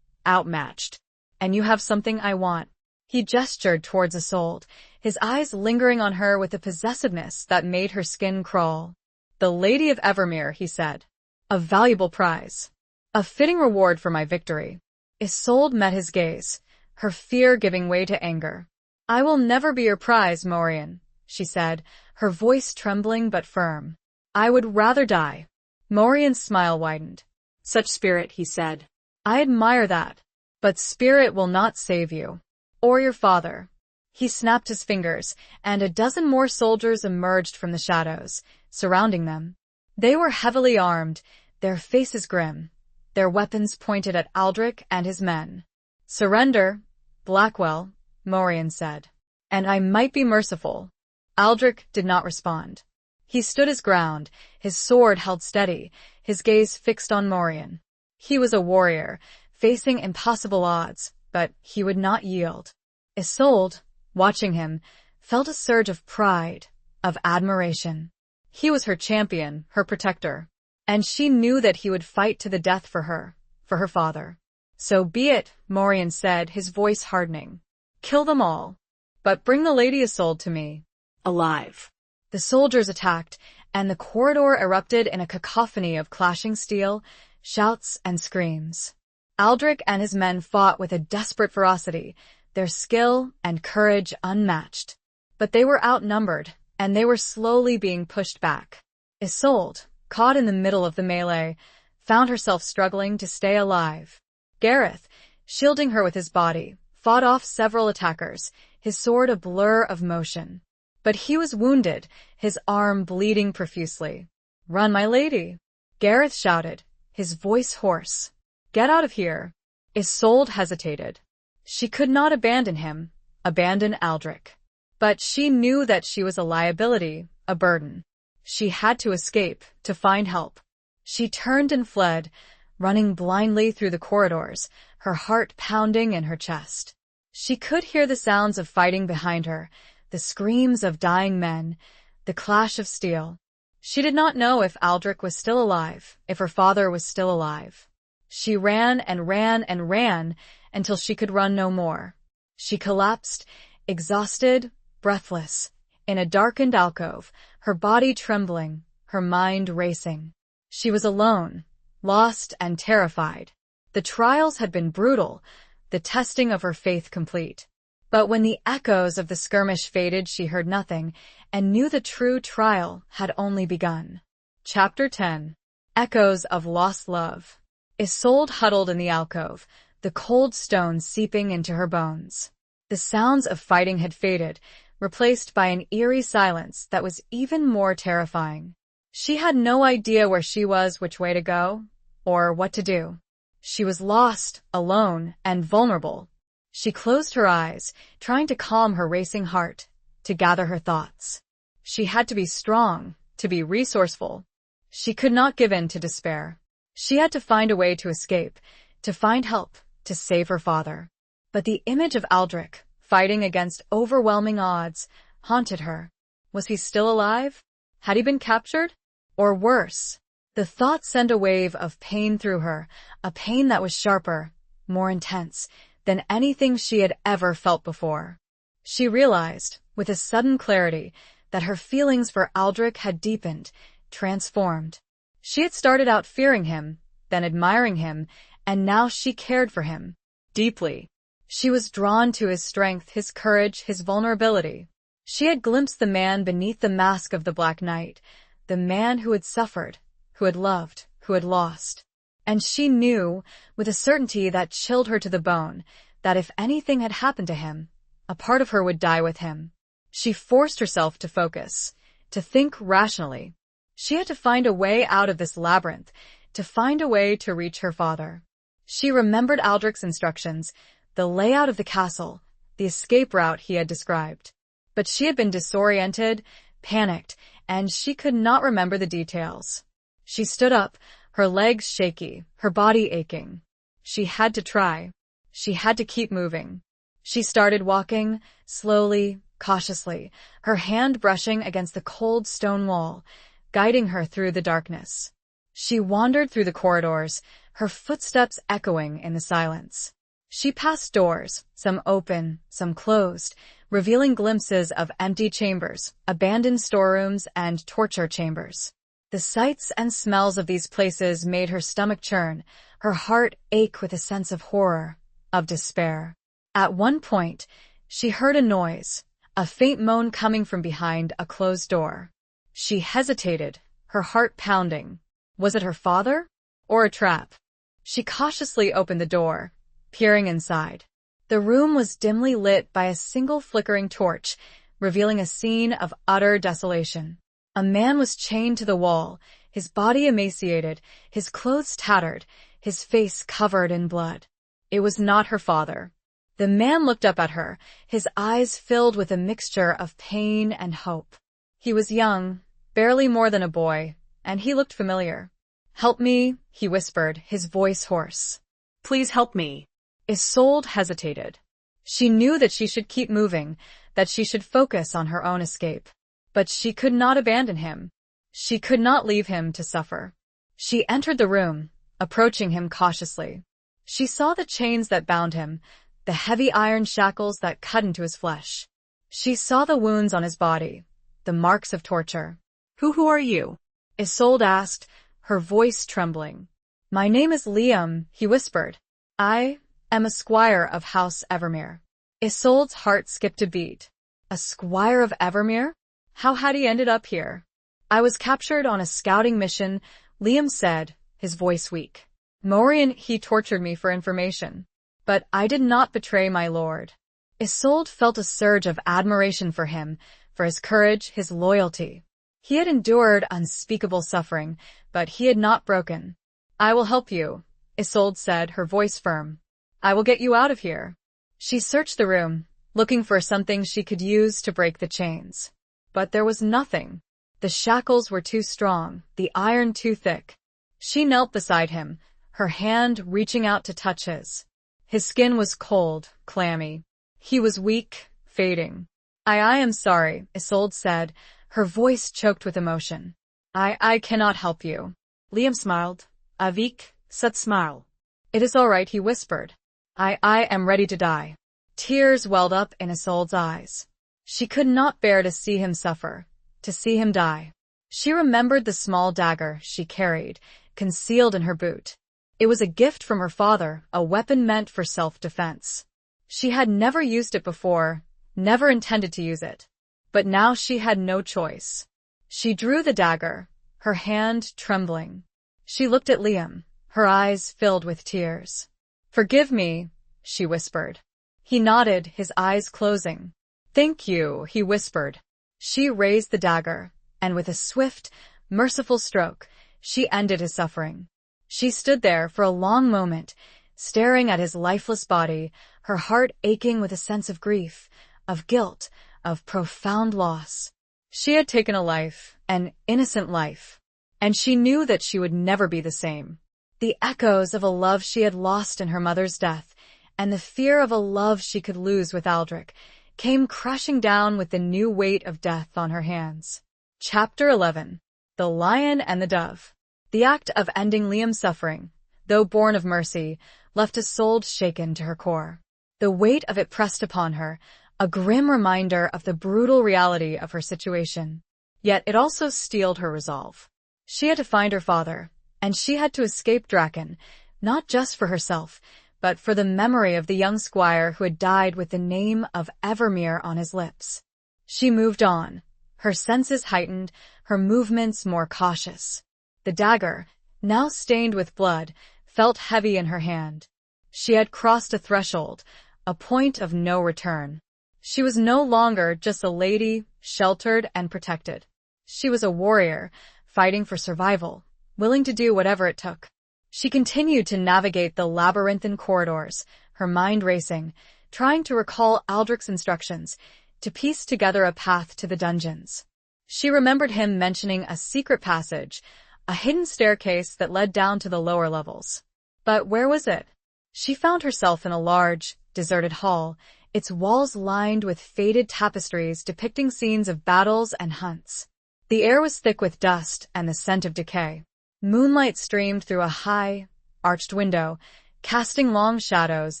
A: outmatched, and you have something I want." He gestured towards Isolde, his eyes lingering on her with a possessiveness that made her skin crawl. "The Lady of Evermere," he said. "A valuable prize. A fitting reward for my victory." Isolde met his gaze, her fear giving way to anger. "I will never be your prize, Morian," she said, her voice trembling but firm. "I would rather die." Morian's smile widened.
B: "Such spirit," he said.
A: "I admire that. But spirit will not save you. Or your father." He snapped his fingers, and a dozen more soldiers emerged from the shadows, surrounding them. They were heavily armed, their faces grim, their weapons pointed at Aldrich and his men. "Surrender, Blackwell," Morian said. "And I might be merciful." Aldrich did not respond. He stood his ground, his sword held steady, his gaze fixed on Morian. He was a warrior, facing impossible odds, but he would not yield. Isolde, watching him, felt a surge of pride, of admiration. He was her champion, her protector, and she knew that he would fight to the death for her father. "So be it," Morian said, his voice hardening. "Kill them all, but bring the Lady Isolde to me."
B: Alive.
A: The soldiers attacked, and the corridor erupted in a cacophony of clashing steel, shouts, and screams. Aldrich and his men fought with a desperate ferocity, their skill and courage unmatched. But they were outnumbered, and they were slowly being pushed back. Isolde, caught in the middle of the melee, found herself struggling to stay alive. Gareth, shielding her with his body, fought off several attackers, his sword a blur of motion. But he was wounded, his arm bleeding profusely. "Run, my lady!" Gareth shouted, his voice hoarse. "Get out of here!" Isolde hesitated. She could not abandon him, abandon Aldrich. But she knew that she was a liability, a burden. She had to escape, to find help. She turned and fled, running blindly through the corridors, her heart pounding in her chest. She could hear the sounds of fighting behind her, the screams of dying men, the clash of steel. She did not know if Aldrich was still alive, if her father was still alive. She ran and ran and ran until she could run no more. She collapsed, exhausted, breathless, in a darkened alcove, her body trembling, her mind racing. She was alone, lost and terrified. The trials had been brutal, the testing of her faith complete. But when the echoes of the skirmish faded, she heard nothing, and knew the true trial had only begun. Chapter 10. Echoes of Lost Love. Isolde huddled in the alcove, the cold stone seeping into her bones. The sounds of fighting had faded, replaced by an eerie silence that was even more terrifying. She had no idea where she was, which way to go, or what to do. She was lost, alone, and vulnerable. She closed her eyes, trying to calm her racing heart, to gather her thoughts. She had to be strong, to be resourceful. She could not give in to despair. She had to find a way to escape, to find help, to save her father. But the image of Aldrich, fighting against overwhelming odds, haunted her. Was he still alive? Had he been captured? Or worse? The thought sent a wave of pain through her, a pain that was sharper, more intense, than anything she had ever felt before. She realized, with a sudden clarity, that her feelings for Aldrich had deepened, transformed. She had started out fearing him, then admiring him, and now she cared for him. Deeply. She was drawn to his strength, his courage, his vulnerability. She had glimpsed the man beneath the mask of the Black Knight, the man who had suffered, who had loved, who had lost. And she knew, with a certainty that chilled her to the bone, that if anything had happened to him, a part of her would die with him. She forced herself to focus, to think rationally. She had to find a way out of this labyrinth, to find a way to reach her father. She remembered Aldrich's instructions, the layout of the castle, the escape route he had described. But she had been disoriented, panicked, and she could not remember the details. She stood up, her legs shaky, her body aching. She had to try. She had to keep moving. She started walking, slowly, cautiously, her hand brushing against the cold stone wall, guiding her through the darkness. She wandered through the corridors, her footsteps echoing in the silence. She passed doors, some open, some closed, revealing glimpses of empty chambers, abandoned storerooms, and torture chambers. The sights and smells of these places made her stomach churn, her heart ache with a sense of horror, of despair. At one point, she heard a noise, a faint moan coming from behind a closed door. She hesitated, her heart pounding. Was it her father? Or a trap? She cautiously opened the door, peering inside. The room was dimly lit by a single flickering torch, revealing a scene of utter desolation. A man was chained to the wall, his body emaciated, his clothes tattered, his face covered in blood. It was not her father. The man looked up at her, his eyes filled with a mixture of pain and hope. He was young, barely more than a boy, and he looked familiar. "Help me," he whispered, his voice hoarse.
B: "Please help me."
A: Isolde hesitated. She knew that she should keep moving, that she should focus on her own escape. But she could not abandon him. She could not leave him to suffer. She entered the room, approaching him cautiously. She saw the chains that bound him, the heavy iron shackles that cut into his flesh. She saw the wounds on his body, the marks of torture.
B: Who are you?"
A: Isolde asked, her voice trembling. "My name is Liam," he whispered. "I am a squire of House Evermere." Isolde's heart skipped a beat. A squire of Evermere? How had he ended up here? "I was captured on a scouting mission," Liam said, his voice weak. "Morian, he tortured me for information. But I did not betray my lord." Isolde felt a surge of admiration for him, for his courage, his loyalty. He had endured unspeakable suffering, but he had not broken. "I will help you," Isolde said, her voice firm. "I will get you out of here." She searched the room, looking for something she could use to break the chains. But there was nothing. The shackles were too strong, the iron too thick. She knelt beside him, her hand reaching out to touch his. His skin was cold, clammy. He was weak, fading. I am sorry," Isolde said, her voice choked with emotion. I cannot help you."
B: Liam smiled. "Avec cette smile."
A: "It is all right," he whispered. I am ready to die." Tears welled up in Isolde's eyes. She could not bear to see him suffer, to see him die. She remembered the small dagger she carried, concealed in her boot. It was a gift from her father, a weapon meant for self-defense. She had never used it before, never intended to use it. But now she had no choice. She drew the dagger, her hand trembling. She looked at Liam, her eyes filled with tears. "Forgive me," she whispered. He nodded, his eyes closing. "Thank you," he whispered. She raised the dagger, and with a swift, merciful stroke, she ended his suffering. She stood there for a long moment, staring at his lifeless body, her heart aching with a sense of grief, of guilt, of profound loss. She had taken a life, an innocent life, and she knew that she would never be the same. The echoes of a love she had lost in her mother's death, and the fear of a love she could lose with Aldrich, came crashing down with the new weight of death on her hands. Chapter 11. The Lion and the Dove. The act of ending Liam's suffering, though born of mercy, left Isolde shaken to her core. The weight of it pressed upon her, a grim reminder of the brutal reality of her situation. Yet it also steeled her resolve. She had to find her father, and she had to escape Draken, not just for herself, but for the memory of the young squire who had died with the name of Evermere on his lips. She moved on, her senses heightened, her movements more cautious. The dagger, now stained with blood, felt heavy in her hand. She had crossed a threshold, a point of no return. She was no longer just a lady, sheltered and protected. She was a warrior, fighting for survival, willing to do whatever it took. She continued to navigate the labyrinthine corridors, her mind racing, trying to recall Aldrich's instructions, to piece together a path to the dungeons. She remembered him mentioning a secret passage, a hidden staircase that led down to the lower levels. But where was it? She found herself in a large, deserted hall, its walls lined with faded tapestries depicting scenes of battles and hunts. The air was thick with dust and the scent of decay. Moonlight streamed through a high, arched window, casting long shadows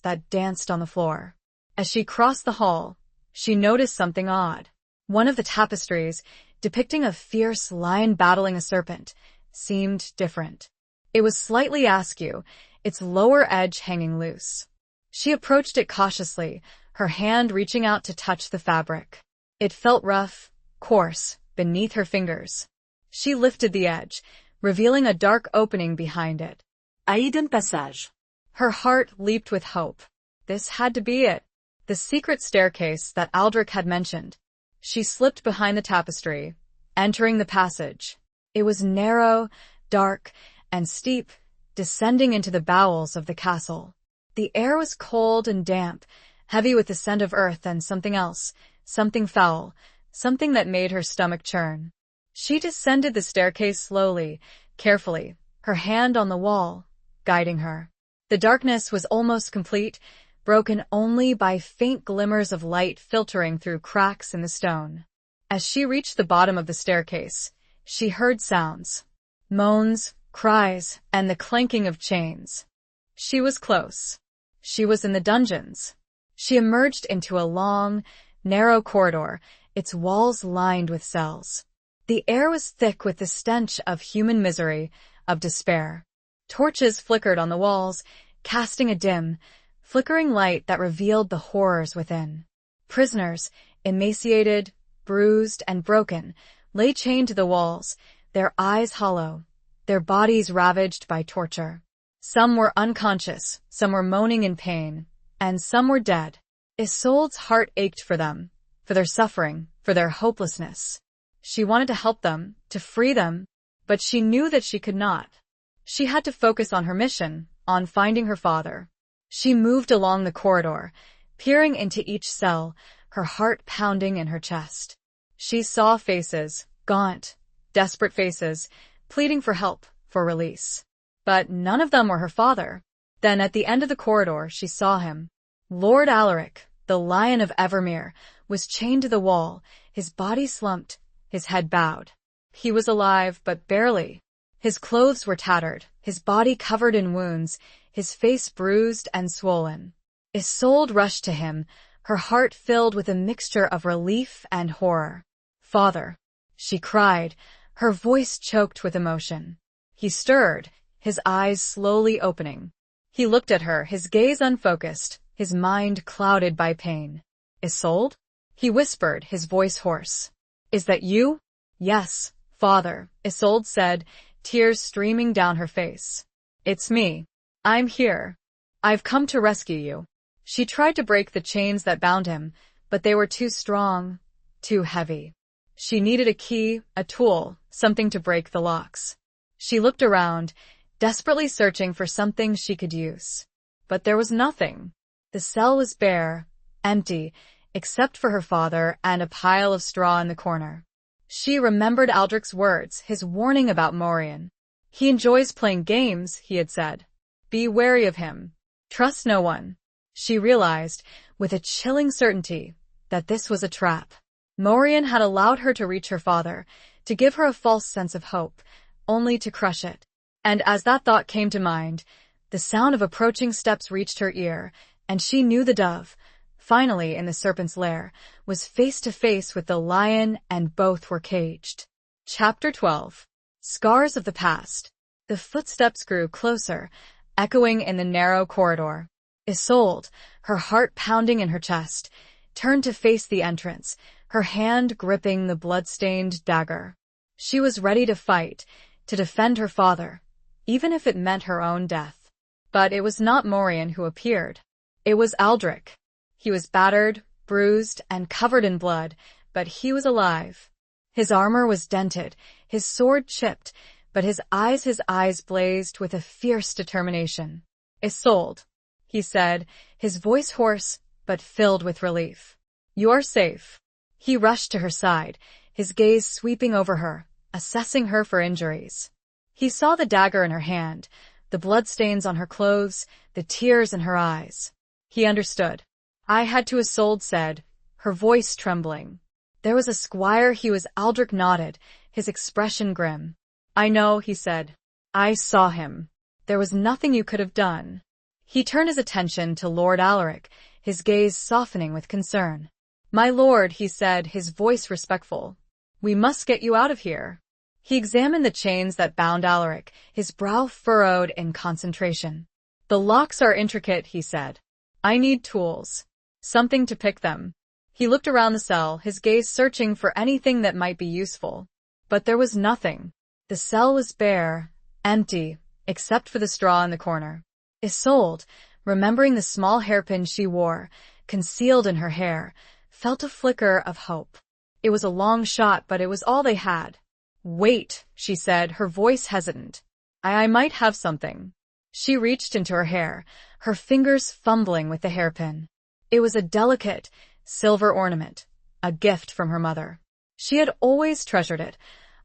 A: that danced on the floor. As she crossed the hall, she noticed something odd. One of the tapestries, depicting a fierce lion battling a serpent, seemed different. It was slightly askew, its lower edge hanging loose. She approached it cautiously, her hand reaching out to touch the fabric. It felt rough, coarse, beneath her fingers. She lifted the edge, revealing a dark opening behind it.
B: A hidden passage.
A: Her heart leaped with hope. This had to be it. The secret staircase that Aldrich had mentioned. She slipped behind the tapestry, entering the passage. It was narrow, dark, and steep, descending into the bowels of the castle. The air was cold and damp, heavy with the scent of earth and something else, something foul, something that made her stomach churn. She descended the staircase slowly, carefully, her hand on the wall, guiding her. The darkness was almost complete, broken only by faint glimmers of light filtering through cracks in the stone. As she reached the bottom of the staircase, she heard sounds, moans, cries, and the clanking of chains. She was close. She was in the dungeons. She emerged into a long, narrow corridor, its walls lined with cells. The air was thick with the stench of human misery, of despair. Torches flickered on the walls, casting a dim, flickering light that revealed the horrors within. Prisoners, emaciated, bruised, and broken, lay chained to the walls, their eyes hollow, their bodies ravaged by torture. Some were unconscious, some were moaning in pain, and some were dead. Isolde's heart ached for them, for their suffering, for their hopelessness. She wanted to help them, to free them, but she knew that she could not. She had to focus on her mission, on finding her father. She moved along the corridor, peering into each cell, her heart pounding in her chest. She saw faces, gaunt, desperate faces, pleading for help, for release. But none of them were her father. Then at the end of the corridor she saw him. Lord Alaric, the Lion of Evermere, was chained to the wall, his body slumped, his head bowed. He was alive, but barely. His clothes were tattered, his body covered in wounds, his face bruised and swollen. Isolde rushed to him, her heart filled with a mixture of relief and horror. "Father," she cried, her voice choked with emotion. He stirred, his eyes slowly opening. He looked at her, his gaze unfocused, his mind clouded by pain. "Isolde?" he whispered, his voice hoarse. "Is that you?" "Yes, father," Isolde said, tears streaming down her face. "It's me. I'm here." I've come to rescue you. She tried to break the chains that bound him, but they were too strong, too heavy. She needed a key, a tool, something to break the locks. She looked around, desperately searching for something she could use. But there was nothing. The cell was bare, empty, except for her father and a pile of straw in the corner. She remembered Aldrich's words, his warning about Morian. He enjoys playing games, he had said. Be wary of him. Trust no one. She realized, with a chilling certainty, that this was a trap. Morian had allowed her to reach her father, to give her a false sense of hope, only to crush it. And as that thought came to mind, the sound of approaching steps reached her ear, and she knew the dove, finally in the serpent's lair, was face to face with the lion, and both were caged. Chapter 12. Scars of the Past. The footsteps grew closer, echoing in the narrow corridor. Isolde, her heart pounding in her chest, turned to face the entrance, her hand gripping the blood-stained dagger. She was ready to fight, to defend her father, even if it meant her own death. But it was not Morian who appeared. It was Aldrich. He was battered, bruised, and covered in blood, but he was alive. His armor was dented, his sword chipped, but his eyes blazed with a fierce determination. Isolde, he said, his voice hoarse, but filled with relief. You are safe. He rushed to her side, his gaze sweeping over her, assessing her for injuries. He saw the dagger in her hand, the bloodstains on her clothes, the tears in her eyes. He understood. I had to, Isolde said, her voice trembling. There was a squire. He was. Aldrich nodded, his expression grim. I know, he said. I saw him. There was nothing you could have done. He turned his attention to Lord Alaric, his gaze softening with concern. My lord, he said, his voice respectful. We must get you out of here. He examined the chains that bound Alaric, his brow furrowed in concentration. The locks are intricate, he said. I need tools. Something to pick them. He looked around the cell, his gaze searching for anything that might be useful. But there was nothing. The cell was bare, empty, except for the straw in the corner. Isolde, remembering the small hairpin she wore, concealed in her hair, felt a flicker of hope. It was a long shot, but it was all they had. Wait, she said, her voice hesitant. I might have something. She reached into her hair, her fingers fumbling with the hairpin. It was a delicate, silver ornament, a gift from her mother. She had always treasured it,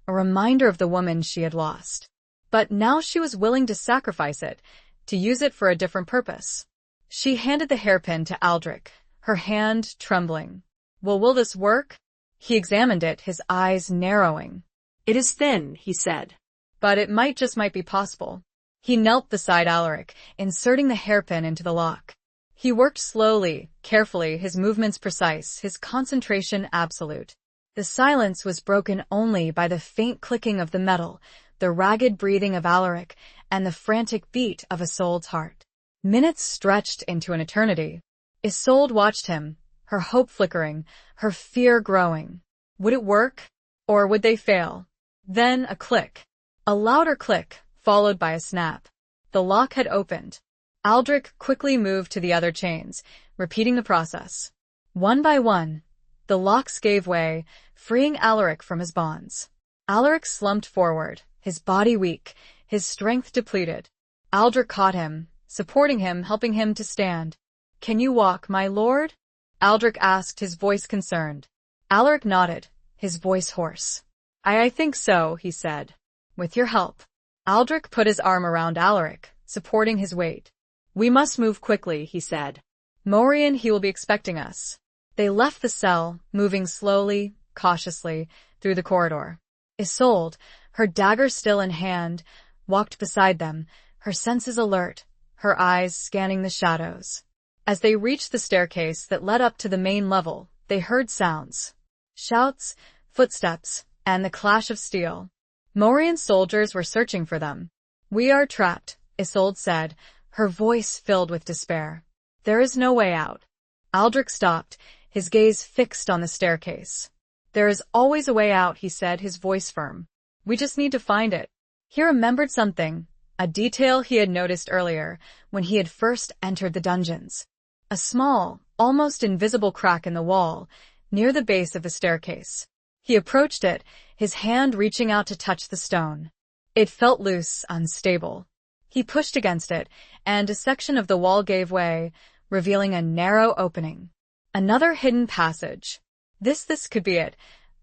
A: a reminder of the woman she had lost. But now she was willing to sacrifice it, to use it for a different purpose. She handed the hairpin to Aldrich, her hand trembling. Will this work? He examined it, his eyes narrowing.
B: It is thin, he said.
A: But it might be possible. He knelt beside Alaric, inserting the hairpin into the lock. He worked slowly, carefully, his movements precise, his concentration absolute. The silence was broken only by the faint clicking of the metal, the ragged breathing of Alaric, and the frantic beat of Isolde's heart. Minutes stretched into an eternity. Isolde watched him, her hope flickering, her fear growing. Would it work? Or would they fail? Then a click. A louder click, followed by a snap. The lock had opened. Aldrich quickly moved to the other chains, repeating the process. One by one, the locks gave way, freeing Alaric from his bonds. Alaric slumped forward, his body weak, his strength depleted. Aldrich caught him, supporting him, helping him to stand. Can you walk, my lord? Aldrich asked, his voice concerned. Alaric nodded, his voice hoarse. I think so, he said. With your help. Aldrich put his arm around Alaric, supporting his weight. We must move quickly, he said. Morian, he will be expecting us. They left the cell, moving slowly, cautiously, through the corridor. Isolde, her dagger still in hand, walked beside them, her senses alert, her eyes scanning the shadows. As they reached the staircase that led up to the main level, they heard sounds. Shouts, footsteps, and the clash of steel. Morian soldiers were searching for them. We are trapped, Isolde said, her voice filled with despair. There is no way out. Aldrich stopped, his gaze fixed on the staircase. There is always a way out, he said, his voice firm. We just need to find it. He remembered something, a detail he had noticed earlier when he had first entered the dungeons. A small, almost invisible crack in the wall, near the base of the staircase. He approached it, his hand reaching out to touch the stone. It felt loose, unstable. He pushed against it, and a section of the wall gave way, revealing a narrow opening. Another hidden passage. This could be it,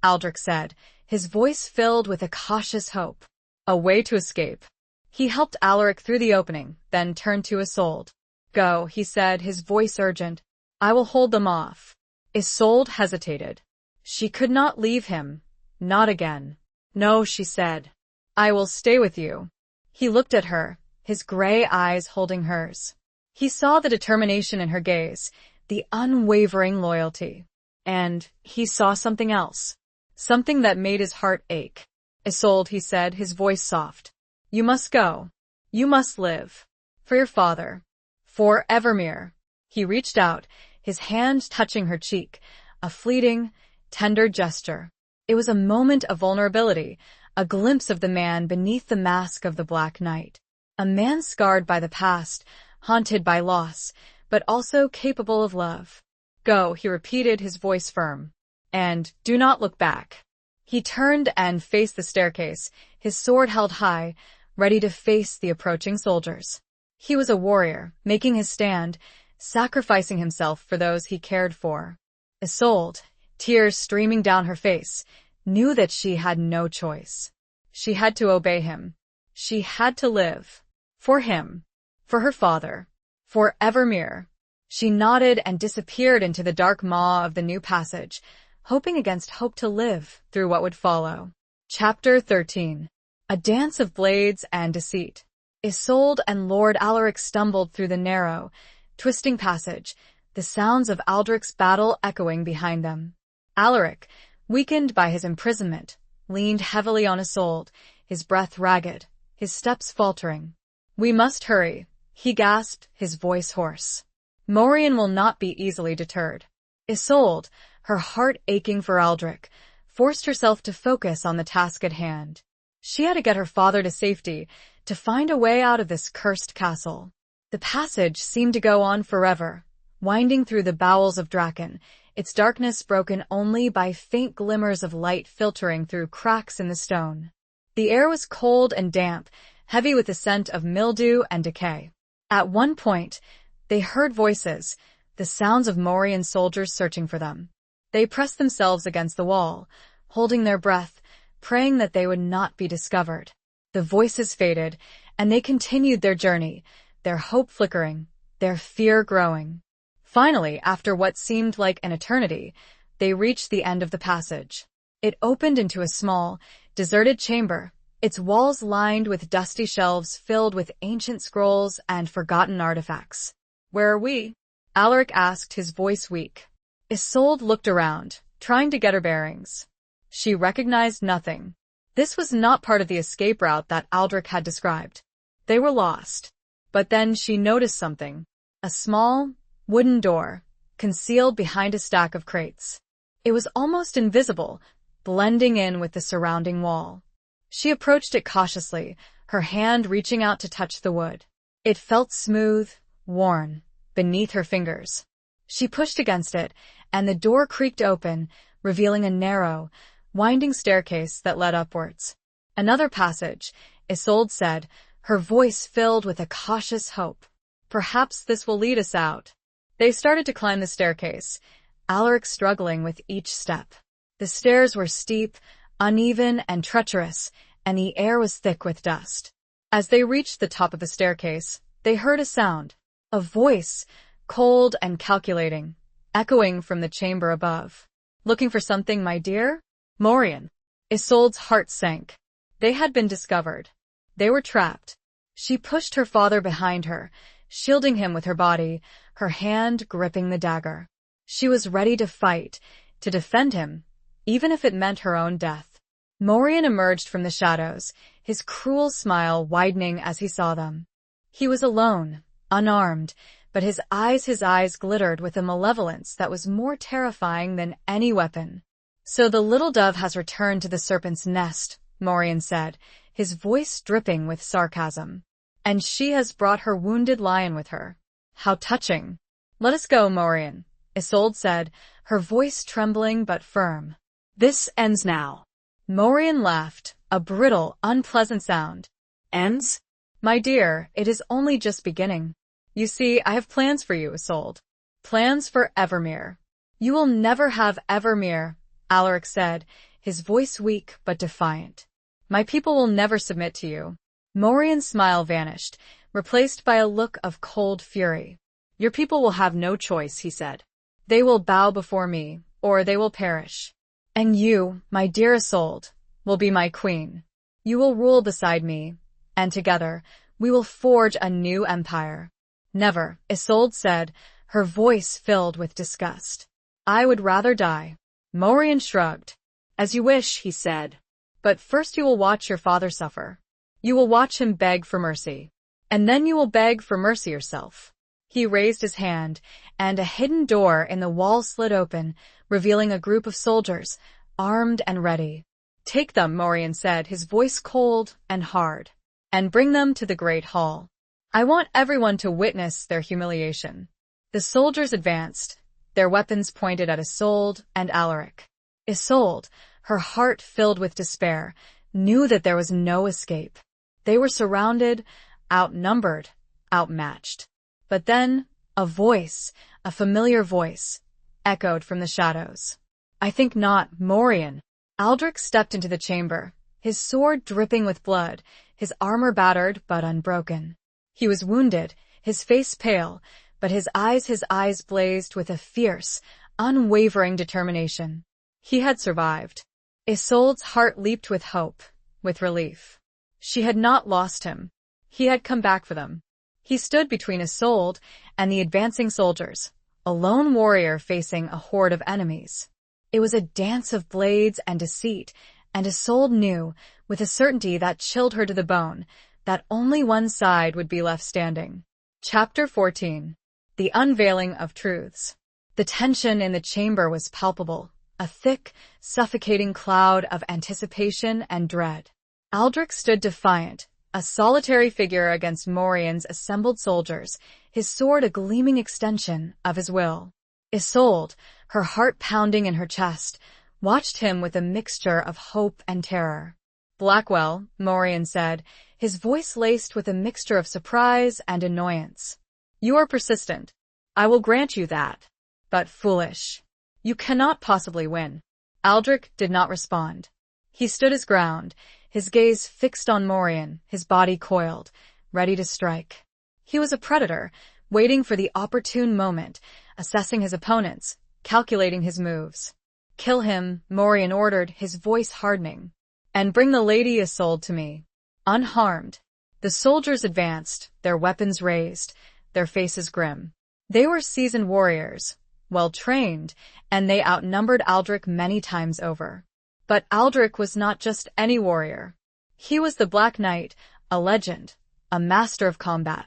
A: Aldrich said, his voice filled with a cautious hope. A way to escape. He helped Alaric through the opening, then turned to Isolde. Go, he said, his voice urgent. I will hold them off. Isolde hesitated. She could not leave him. Not again. No, she said. I will stay with you. He looked at her, his gray eyes holding hers. He saw the determination in her gaze, the unwavering loyalty. And he saw something else. Something that made his heart ache. Isolde, he said, his voice soft. You must go. You must live. For your father. For Evermere. He reached out, his hand touching her cheek, a fleeting, tender gesture. It was a moment of vulnerability, a glimpse of the man beneath the mask of the Black Knight. A man scarred by the past, haunted by loss, but also capable of love. Go, he repeated, his voice firm. And do not look back. He turned and faced the staircase, his sword held high, ready to face the approaching soldiers. He was a warrior, making his stand, sacrificing himself for those he cared for. Isolde, tears streaming down her face, knew that she had no choice. She had to obey him. She had to live. For him. For her father. For Evermere. She nodded and disappeared into the dark maw of the new passage, hoping against hope to live through what would follow. Chapter 13. A dance of blades and deceit. Isolde and Lord Alaric stumbled through the narrow, twisting passage, the sounds of Aldrich's battle echoing behind them. Alaric, weakened by his imprisonment, leaned heavily on Isolde, his breath ragged, his steps faltering. We must hurry, he gasped, his voice hoarse. Morian will not be easily deterred. Isolde, her heart aching for Aldrich, forced herself to focus on the task at hand. She had to get her father to safety, to find a way out of this cursed castle. The passage seemed to go on forever, winding through the bowels of Draken, its darkness broken only by faint glimmers of light filtering through cracks in the stone. The air was cold and damp, heavy with the scent of mildew and decay. At one point, they heard voices, the sounds of Morian soldiers searching for them. They pressed themselves against the wall, holding their breath, praying that they would not be discovered. The voices faded, and they continued their journey, their hope flickering, their fear growing. Finally, after what seemed like an eternity, they reached the end of the passage. It opened into a small, deserted chamber, its walls lined with dusty shelves filled with ancient scrolls and forgotten artifacts. Where are we? Alaric asked, his voice weak. Isolde looked around, trying to get her bearings. She recognized nothing. This was not part of the escape route that Aldrich had described. They were lost. But then she noticed something. A small, wooden door, concealed behind a stack of crates. It was almost invisible, blending in with the surrounding wall. She approached it cautiously, her hand reaching out to touch the wood. It felt smooth, worn, beneath her fingers. She pushed against it, and the door creaked open, revealing a narrow, winding staircase that led upwards. Another passage, Isolde said, her voice filled with a cautious hope. Perhaps this will lead us out. They started to climb the staircase, Alaric struggling with each step. The stairs were steep, uneven, and treacherous, and the air was thick with dust. As they reached the top of the staircase, they heard a sound. A voice, cold and calculating, echoing from the chamber above. Looking for something, my dear? Morian. Isolde's heart sank. They had been discovered. They were trapped. She pushed her father behind her, shielding him with her body, her hand gripping the dagger. She was ready to fight, to defend him, even if it meant her own death. Morian emerged from the shadows, his cruel smile widening as he saw them. He was alone, unarmed, but his eyes glittered with a malevolence that was more terrifying than any weapon. So the little dove has returned to the serpent's nest, Morian said, his voice dripping with sarcasm. And she has brought her wounded lion with her. How touching. Let us go, Morian, Isolde said, her voice trembling but firm.
B: This ends now.
A: Morian laughed, a brittle, unpleasant sound.
B: Ends?
A: My dear, it is only just beginning. You see, I have plans for you, Isolde. Plans for Evermere. You will never have Evermere, Alaric said, his voice weak but defiant. My people will never submit to you. Morian's smile vanished, replaced by a look of cold fury.
B: Your people will have no choice, he said.
A: They will bow before me, or they will perish. And you, my dear Isolde, will be my queen. You will rule beside me, and together, we will forge a new empire. Never, Isolde said, her voice filled with disgust. I would rather die. Morian shrugged.
B: As you wish, he said.
A: But first you will watch your father suffer. You will watch him beg for mercy. And then you will beg for mercy yourself. He raised his hand, and a hidden door in the wall slid open, revealing a group of soldiers, armed and ready. Take them, Morian said, his voice cold and hard, and bring them to the great hall. I want everyone to witness their humiliation. The soldiers advanced, their weapons pointed at Isolde and Alaric. Isolde, her heart filled with despair, knew that there was no escape. They were surrounded, outnumbered, outmatched. But then, a voice, a familiar voice, echoed from the shadows. I think not, Morian. Aldrich stepped into the chamber, his sword dripping with blood, his armor battered but unbroken. He was wounded, his face pale, but his eyes blazed with a fierce, unwavering determination. He had survived. Isolde's heart leaped with hope, with relief. She had not lost him. He had come back for them. He stood between Isolde and the advancing soldiers, a lone warrior facing a horde of enemies. It was a dance of blades and deceit, and Isolde knew, with a certainty that chilled her to the bone, that only one side would be left standing. Chapter 14. The Unveiling of Truths. The tension in the chamber was palpable, a thick, suffocating cloud of anticipation and dread. Aldrich stood defiant, a solitary figure against Morian's assembled soldiers, his sword a gleaming extension of his will. Isolde, her heart pounding in her chest, watched him with a mixture of hope and terror. Blackwell, Morian said, his voice laced with a mixture of surprise and annoyance. You are persistent. I will grant you that. But foolish. You cannot possibly win. Aldrich did not respond. He stood his ground, his gaze fixed on Morian, his body coiled, ready to strike. He was a predator, waiting for the opportune moment, assessing his opponents, calculating his moves. Kill him, Morian ordered, his voice hardening. And bring the Lady Isolde to me. Unharmed. The soldiers advanced, their weapons raised, their faces grim. They were seasoned warriors, well-trained, and they outnumbered Aldrich many times over. But Aldrich was not just any warrior. He was the Black Knight, a legend, a master of combat.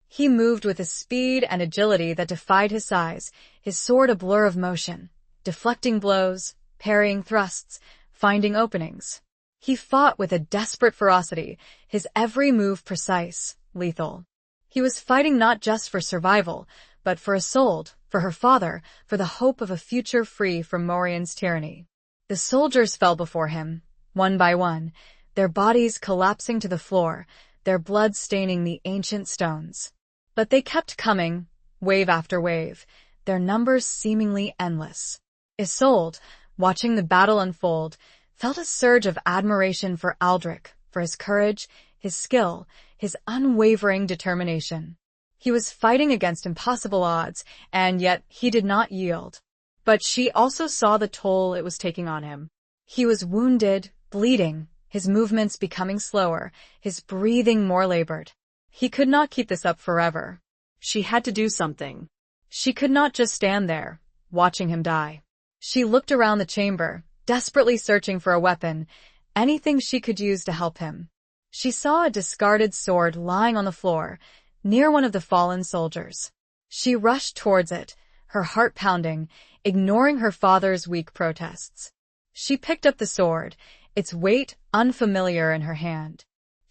A: He moved with a speed and agility that defied his size, his sword a blur of motion, deflecting blows, parrying thrusts, finding openings. He fought with a desperate ferocity, his every move precise, lethal. He was fighting not just for survival, but for Isolde, for her father, for the hope of a future free from Morian's tyranny. The soldiers fell before him, one by one, their bodies collapsing to the floor, their blood staining the ancient stones. But they kept coming, wave after wave, their numbers seemingly endless. Isolde, watching the battle unfold, felt a surge of admiration for Aldrich, for his courage, his skill, his unwavering determination. He was fighting against impossible odds, and yet he did not yield. But she also saw the toll it was taking on him. He was wounded, bleeding, his movements becoming slower, his breathing more labored. He could not keep this up forever.
B: She had to do something.
A: She could not just stand there, watching him die. She looked around the chamber, desperately searching for a weapon, anything she could use to help him. She saw a discarded sword lying on the floor, near one of the fallen soldiers. She rushed towards it, her heart pounding, ignoring her father's weak protests. She picked up the sword, its weight unfamiliar in her hand.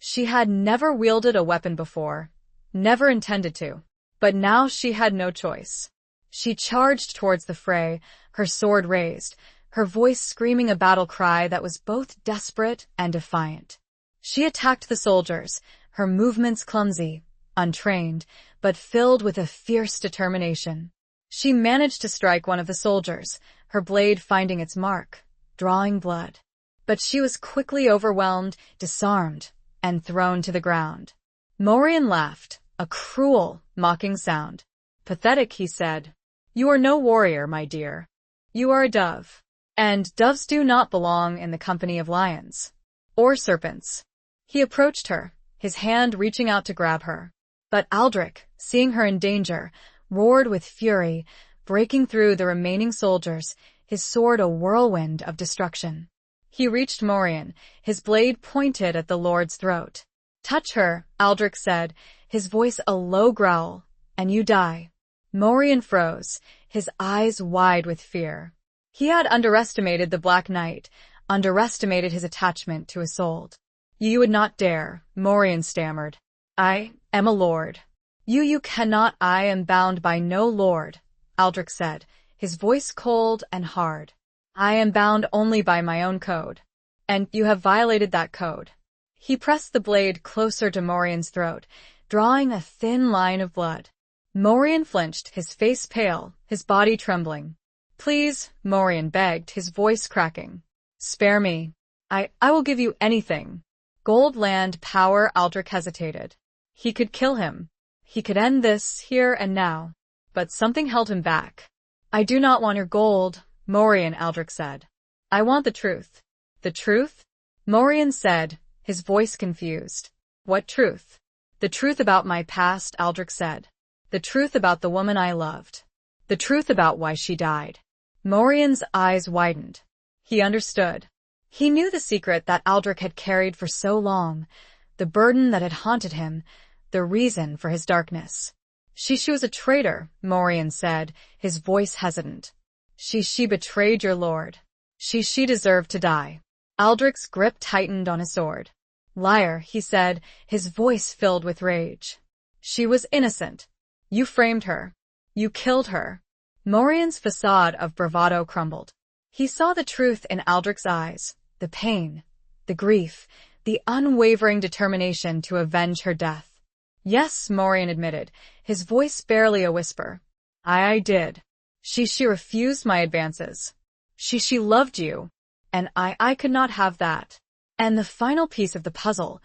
A: She had never wielded a weapon before, never intended to, but now she had no choice. She charged towards the fray, her sword raised, her voice screaming a battle cry that was both desperate and defiant. She attacked the soldiers, her movements clumsy, untrained, but filled with a fierce determination. She managed to strike one of the soldiers, her blade finding its mark, drawing blood. But she was quickly overwhelmed, disarmed, and thrown to the ground. Morian laughed, a cruel, mocking sound. "Pathetic," he said. "You are no warrior, my dear. You are a dove. And doves do not belong in the company of lions. Or serpents." He approached her, his hand reaching out to grab her. But Aldrich, seeing her in danger, roared with fury, breaking through the remaining soldiers, his sword a whirlwind of destruction. He reached Morian, his blade pointed at the lord's throat. "Touch her," Aldrich said, his voice a low growl, "and you die." Morian froze, his eyes wide with fear. He had underestimated the Black Knight, underestimated his attachment to Isolde. "You would not dare," Morian stammered. "I am a lord." You cannot. "I am bound by no lord," Aldrich said, his voice cold and hard. "I am bound only by my own code. And you have violated that code." He pressed the blade closer to Morian's throat, drawing a thin line of blood. Morian flinched, his face pale, his body trembling. "Please," Morian begged, his voice cracking. "Spare me. I will give you anything." Gold, land, power. Aldrich hesitated. He could kill him. He could end this here and now. But something held him back. "I do not want your gold," Morian, Aldrich said. "I want the truth." "The truth?" Morian said, his voice confused. "What truth?" "The truth about my past," Aldrich said. "The truth about the woman I loved. The truth about why she died." Morian's eyes widened. He understood. He knew the secret that Aldrich had carried for so long, the burden that had haunted him, the reason for his darkness. She was a traitor," Morian said, his voice hesitant. She betrayed your lord. She deserved to die." Aldrich's grip tightened on his sword. "Liar," he said, his voice filled with rage. "She was innocent. You framed her. You killed her." Morian's facade of bravado crumbled. He saw the truth in Aldrich's eyes, the pain, the grief, the unwavering determination to avenge her death. "Yes," Morian admitted, his voice barely a whisper. I did. She refused my advances. She loved you, and I could not have that." And the final piece of the puzzle,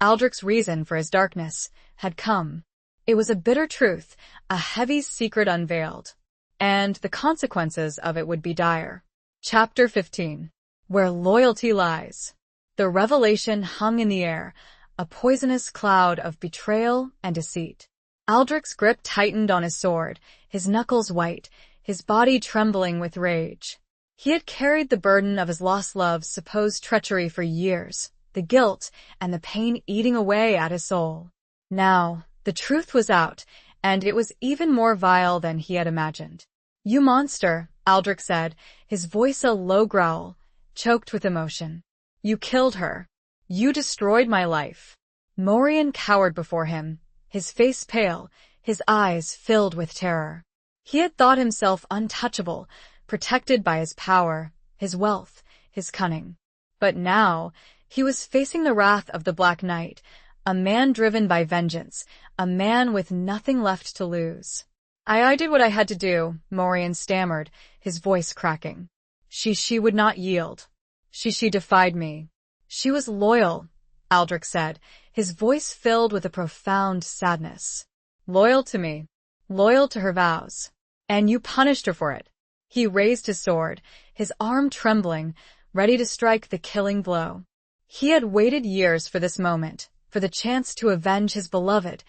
A: Aldrich's reason for his darkness, had come. It was a bitter truth, a heavy secret unveiled. And the consequences of it would be dire. Chapter 15. Where Loyalty Lies. The revelation hung in the air, a poisonous cloud of betrayal and deceit. Aldrich's grip tightened on his sword, his knuckles white, his body trembling with rage. He had carried the burden of his lost love's supposed treachery for years, the guilt and the pain eating away at his soul. Now, the truth was out, and it was even more vile than he had imagined. "You monster," Aldrich said, his voice a low growl, choked with emotion. "You killed her. You destroyed my life." Morian cowered before him, his face pale, his eyes filled with terror. He had thought himself untouchable, protected by his power, his wealth, his cunning. But now, he was facing the wrath of the Black Knight, a man driven by vengeance, a man with nothing left to lose. I did what I had to do," Morian stammered, his voice cracking. She would not yield. She defied me." "She was loyal," Aldrich said, his voice filled with a profound sadness. "Loyal to me. Loyal to her vows. And you punished her for it." He raised his sword, his arm trembling, ready to strike the killing blow. He had waited years for this moment, for the chance to avenge his beloved,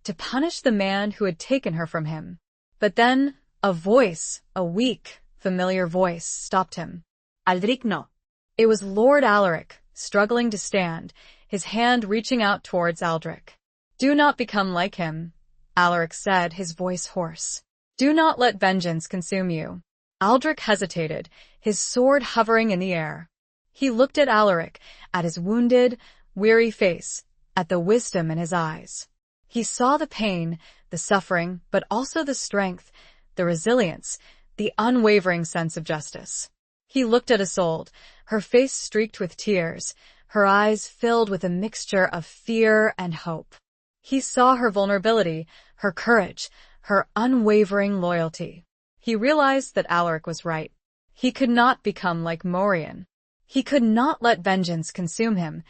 A: to punish the man who had taken her from him. But then, a voice, a weak, familiar voice, stopped him. "Aldrich, no." It was Lord Alaric, struggling to stand, his hand reaching out towards Aldrich. "Do not become like him," Alaric said, his voice hoarse. "Do not let vengeance consume you." Aldrich hesitated, his sword hovering in the air. He looked at Alaric, at his wounded, weary face, at the wisdom in his eyes. He saw the pain, the suffering, but also the strength, the resilience, the unwavering sense of justice. He looked at Isolde, her face streaked with tears, her eyes filled with a mixture of fear and hope. He saw her vulnerability, her courage, her unwavering loyalty. He realized that Alaric was right. He could not become like Morian. He could not let vengeance consume him,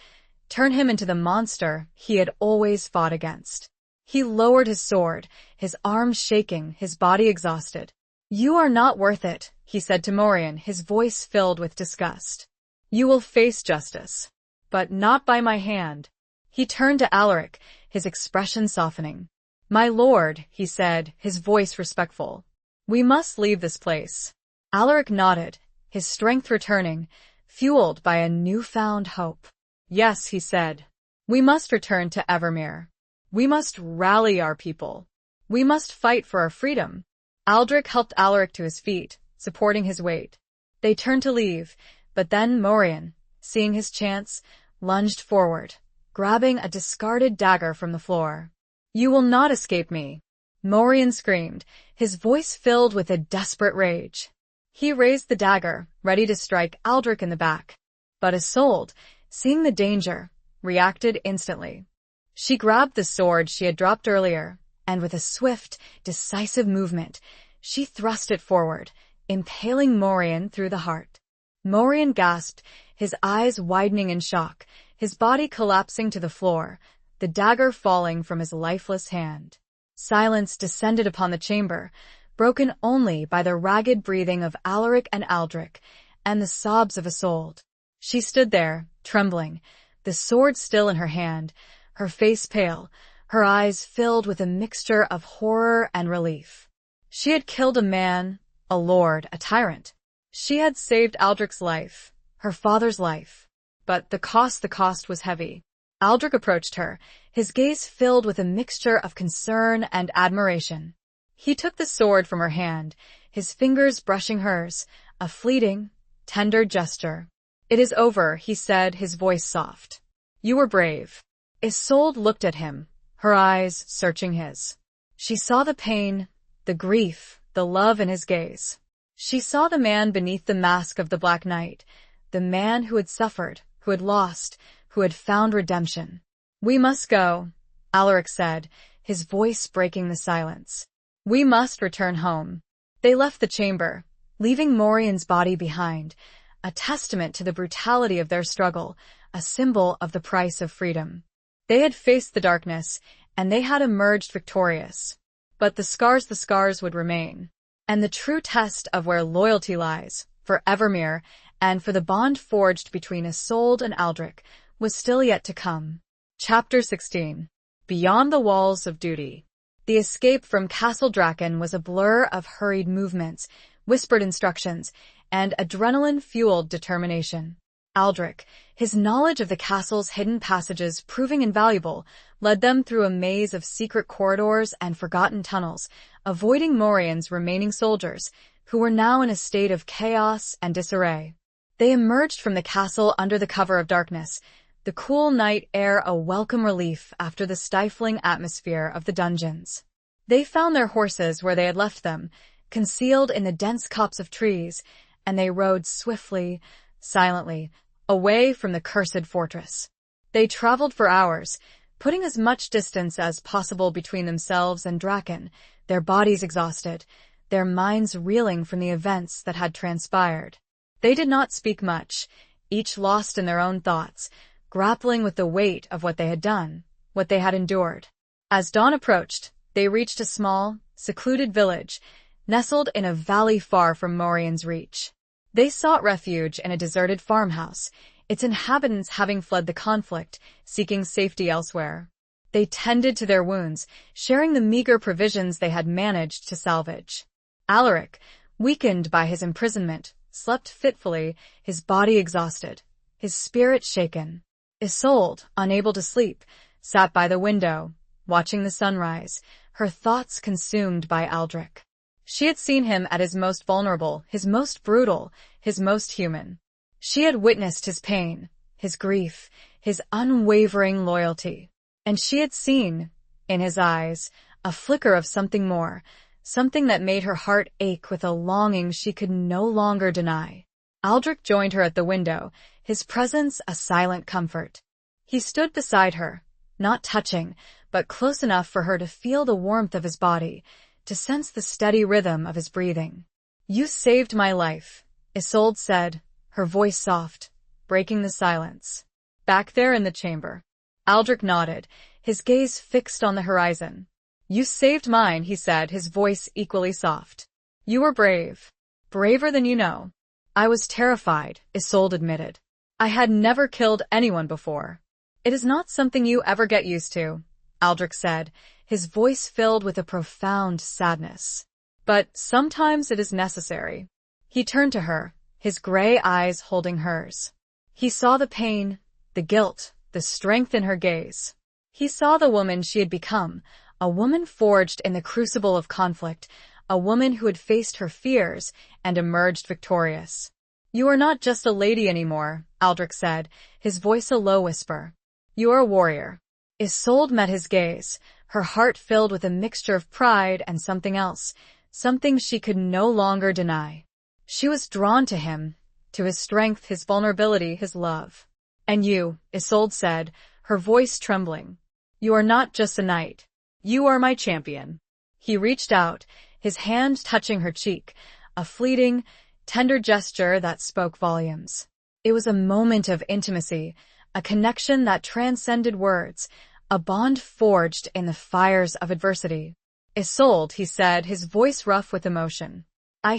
A: turn him into the monster he had always fought against. He lowered his sword, his arms shaking, his body exhausted. "You are not worth it," he said to Morian, his voice filled with disgust. "You will face justice, but not by my hand." He turned to Alaric, his expression softening. "My lord," he said, his voice respectful, "we must leave this place." Alaric nodded, his strength returning, fueled by a newfound hope. "Yes," he said, "we must return to Evermere. We must rally our people. We must fight for our freedom." Aldrich helped Alaric to his feet, supporting his weight. They turned to leave, but then Morian, seeing his chance, lunged forward, grabbing a discarded dagger from the floor. "You will not escape me!" Morian screamed, his voice filled with a desperate rage. He raised the dagger, ready to strike Aldrich in the back. But Isolde, seeing the danger, reacted instantly. She grabbed the sword she had dropped earlier, and with a swift, decisive movement, she thrust it forward, impaling Morian through the heart. Morian gasped, his eyes widening in shock, his body collapsing to the floor, the dagger falling from his lifeless hand. Silence descended upon the chamber, broken only by the ragged breathing of Alaric and Aldrich, and the sobs of Isolde. She stood there, trembling, the sword still in her hand, her face pale, her eyes filled with a mixture of horror and relief. She had killed a man, a lord, a tyrant. She had saved Aldrich's life, her father's life. But the cost was heavy. Aldrich approached her, his gaze filled with a mixture of concern and admiration. He took the sword from her hand, his fingers brushing hers, a fleeting, tender gesture. "It is over," he said, his voice soft. "You were brave." Isolde looked at him, her eyes searching his. She saw the pain, the grief, the love in his gaze. She saw the man beneath the mask of the Black Knight, the man who had suffered, who had lost, who had found redemption. "We must go," Alaric said, his voice breaking the silence. "We must return home." They left the chamber, leaving Morian's body behind, a testament to the brutality of their struggle, a symbol of the price of freedom. They had faced the darkness, and they had emerged victorious. But the scars would remain. And the true test of where loyalty lies, for Evermere, and for the bond forged between Isolde and Aldrich, was still yet to come. Chapter 16. Beyond the Walls of Duty. The escape from Castle Draken was a blur of hurried movements, whispered instructions, and adrenaline-fueled determination. Aldrich, his knowledge of the castle's hidden passages proving invaluable, led them through a maze of secret corridors and forgotten tunnels, avoiding Morian's remaining soldiers, who were now in a state of chaos and disarray. They emerged from the castle under the cover of darkness, the cool night air a welcome relief after the stifling atmosphere of the dungeons. They found their horses where they had left them, concealed in the dense copse of trees, and they rode swiftly, silently, away from the cursed fortress. They traveled for hours, putting as much distance as possible between themselves and Draken, their bodies exhausted, their minds reeling from the events that had transpired. They did not speak much, each lost in their own thoughts, grappling with the weight of what they had done, what they had endured. As dawn approached, they reached a small, secluded village, nestled in a valley far from Morian's reach. They sought refuge in a deserted farmhouse, its inhabitants having fled the conflict, seeking safety elsewhere. They tended to their wounds, sharing the meager provisions they had managed to salvage. Alaric, weakened by his imprisonment, slept fitfully, his body exhausted, his spirit shaken. Isolde, unable to sleep, sat by the window, watching the sunrise, her thoughts consumed by Aldrich. She had seen him at his most vulnerable, his most brutal, his most human. She had witnessed his pain, his grief, his unwavering loyalty. And she had seen, in his eyes, a flicker of something more, something that made her heart ache with a longing she could no longer deny. Aldrich joined her at the window, his presence a silent comfort. He stood beside her, not touching, but close enough for her to feel the warmth of his body, to sense the steady rhythm of his breathing. "You saved my life," Isolde said, her voice soft, breaking the silence. "Back there in the chamber." Aldrich nodded, his gaze fixed on the horizon. "You saved mine," he said, his voice equally soft. "You were brave. Braver than you know." "I was terrified," Isolde admitted. "I had never killed anyone before." "It is not something you ever get used to," Aldrich said, his voice filled with a profound sadness. "But sometimes it is necessary." He turned to her, his gray eyes holding hers. He saw the pain, the guilt, the strength in her gaze. He saw the woman she had become, a woman forged in the crucible of conflict, a woman who had faced her fears and emerged victorious. "You are not just a lady anymore," Aldrich said, his voice a low whisper. "You are a warrior." Isolde met his gaze, her heart filled with a mixture of pride and something else, something she could no longer deny. She was drawn to him, to his strength, his vulnerability, his love. "And you," Isolde said, her voice trembling. "You are not just a knight. You are my champion." He reached out, his hand touching her cheek, a fleeting, tender gesture that spoke volumes. It was a moment of intimacy, a connection that transcended words, a bond forged in the fires of adversity. "Isolde," he said, his voice rough with emotion.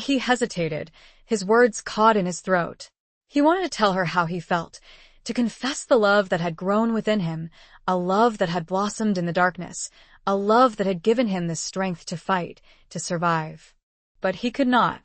A: He hesitated, his words caught in his throat. He wanted to tell her how he felt, to confess the love that had grown within him, a love that had blossomed in the darkness, a love that had given him the strength to fight, to survive. But he could not.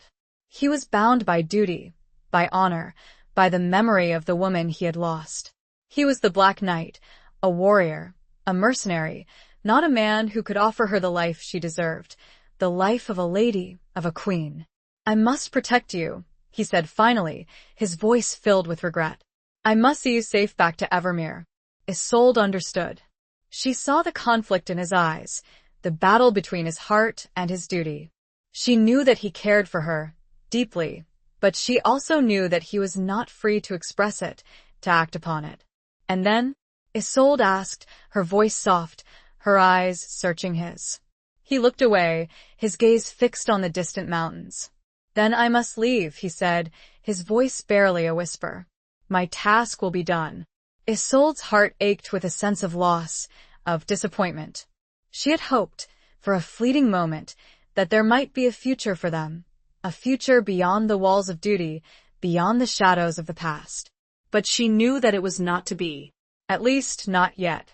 A: He was bound by duty, by honor, by the memory of the woman he had lost. He was the Black Knight, a warrior, a mercenary, not a man who could offer her the life she deserved, the life of a lady, of a queen. "I must protect you," he said finally, his voice filled with regret. "I must see you safe back to Evermere." Isolde understood. She saw the conflict in his eyes, the battle between his heart and his duty. She knew that he cared for her, deeply, but she also knew that he was not free to express it, to act upon it. "And then?" Isolde asked, her voice soft, her eyes searching his. He looked away, his gaze fixed on the distant mountains. "Then I must leave," he said, his voice barely a whisper. "My task will be done." Isolde's heart ached with a sense of loss, of disappointment. She had hoped, for a fleeting moment, that there might be a future for them, a future beyond the walls of duty, beyond the shadows of the past.
B: But she knew that it was not to be.
A: At least, not yet.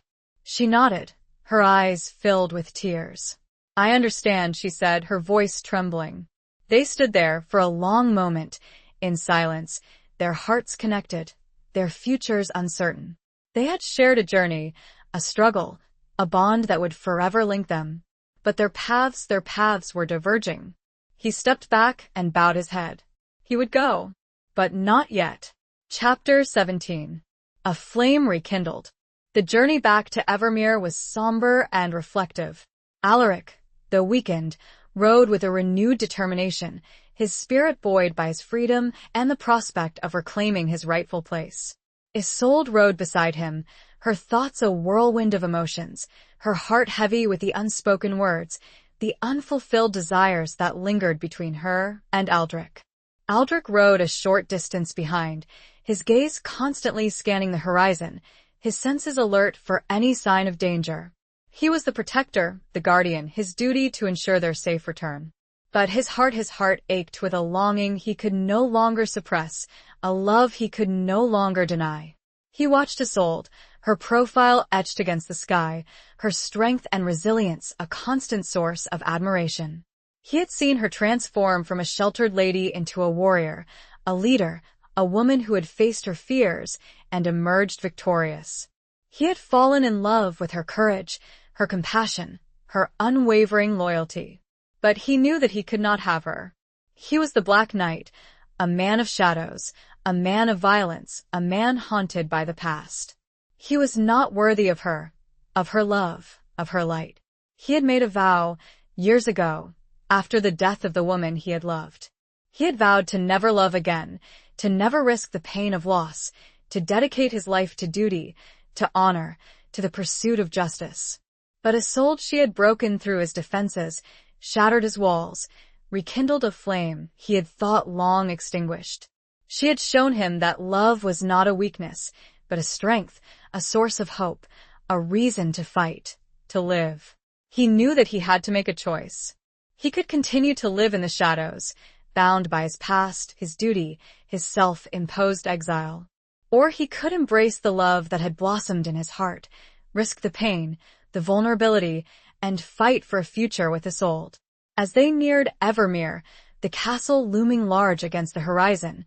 A: She nodded, her eyes filled with tears. "I understand," she said, her voice trembling. They stood there for a long moment, in silence, their hearts connected, their futures uncertain. They had shared a journey, a struggle, a bond that would forever link them. But their paths were diverging. He stepped back and bowed his head. He would go. But not yet. Chapter 17. A flame rekindled. The journey back to Evermere was somber and reflective. Alaric, though weakened, rode with a renewed determination, his spirit buoyed by his freedom and the prospect of reclaiming his rightful place. Isolde rode beside him, her thoughts a whirlwind of emotions, her heart heavy with the unspoken words, the unfulfilled desires that lingered between her and Aldrich. Aldrich rode a short distance behind, his gaze constantly scanning the horizon, his senses alert for any sign of danger. He was the protector, the guardian, his duty to ensure their safe return. But his heart ached with a longing he could no longer suppress, a love he could no longer deny. He watched Isolde, her profile etched against the sky, her strength and resilience a constant source of admiration. He had seen her transform from a sheltered lady into a warrior, a leader, a woman who had faced her fears and emerged victorious. He had fallen in love with her courage, her compassion, her unwavering loyalty. But he knew that he could not have her. He was the Black Knight, a man of shadows, a man of violence, a man haunted by the past. He was not worthy of her, of her love, of her light. He had made a vow, years ago, after the death of the woman he had loved. He had vowed to never love again, to never risk the pain of loss, to dedicate his life to duty, to honor, to the pursuit of justice. But Isolde, she had broken through his defenses, shattered his walls, rekindled a flame he had thought long extinguished. She had shown him that love was not a weakness, but a strength, a source of hope, a reason to fight, to live. He knew that he had to make a choice. He could continue to live in the shadows, bound by his past, his duty, his self-imposed exile. Or he could embrace the love that had blossomed in his heart, risk the pain, the vulnerability, and fight for a future with Isolde. As they neared Evermere, the castle looming large against the horizon,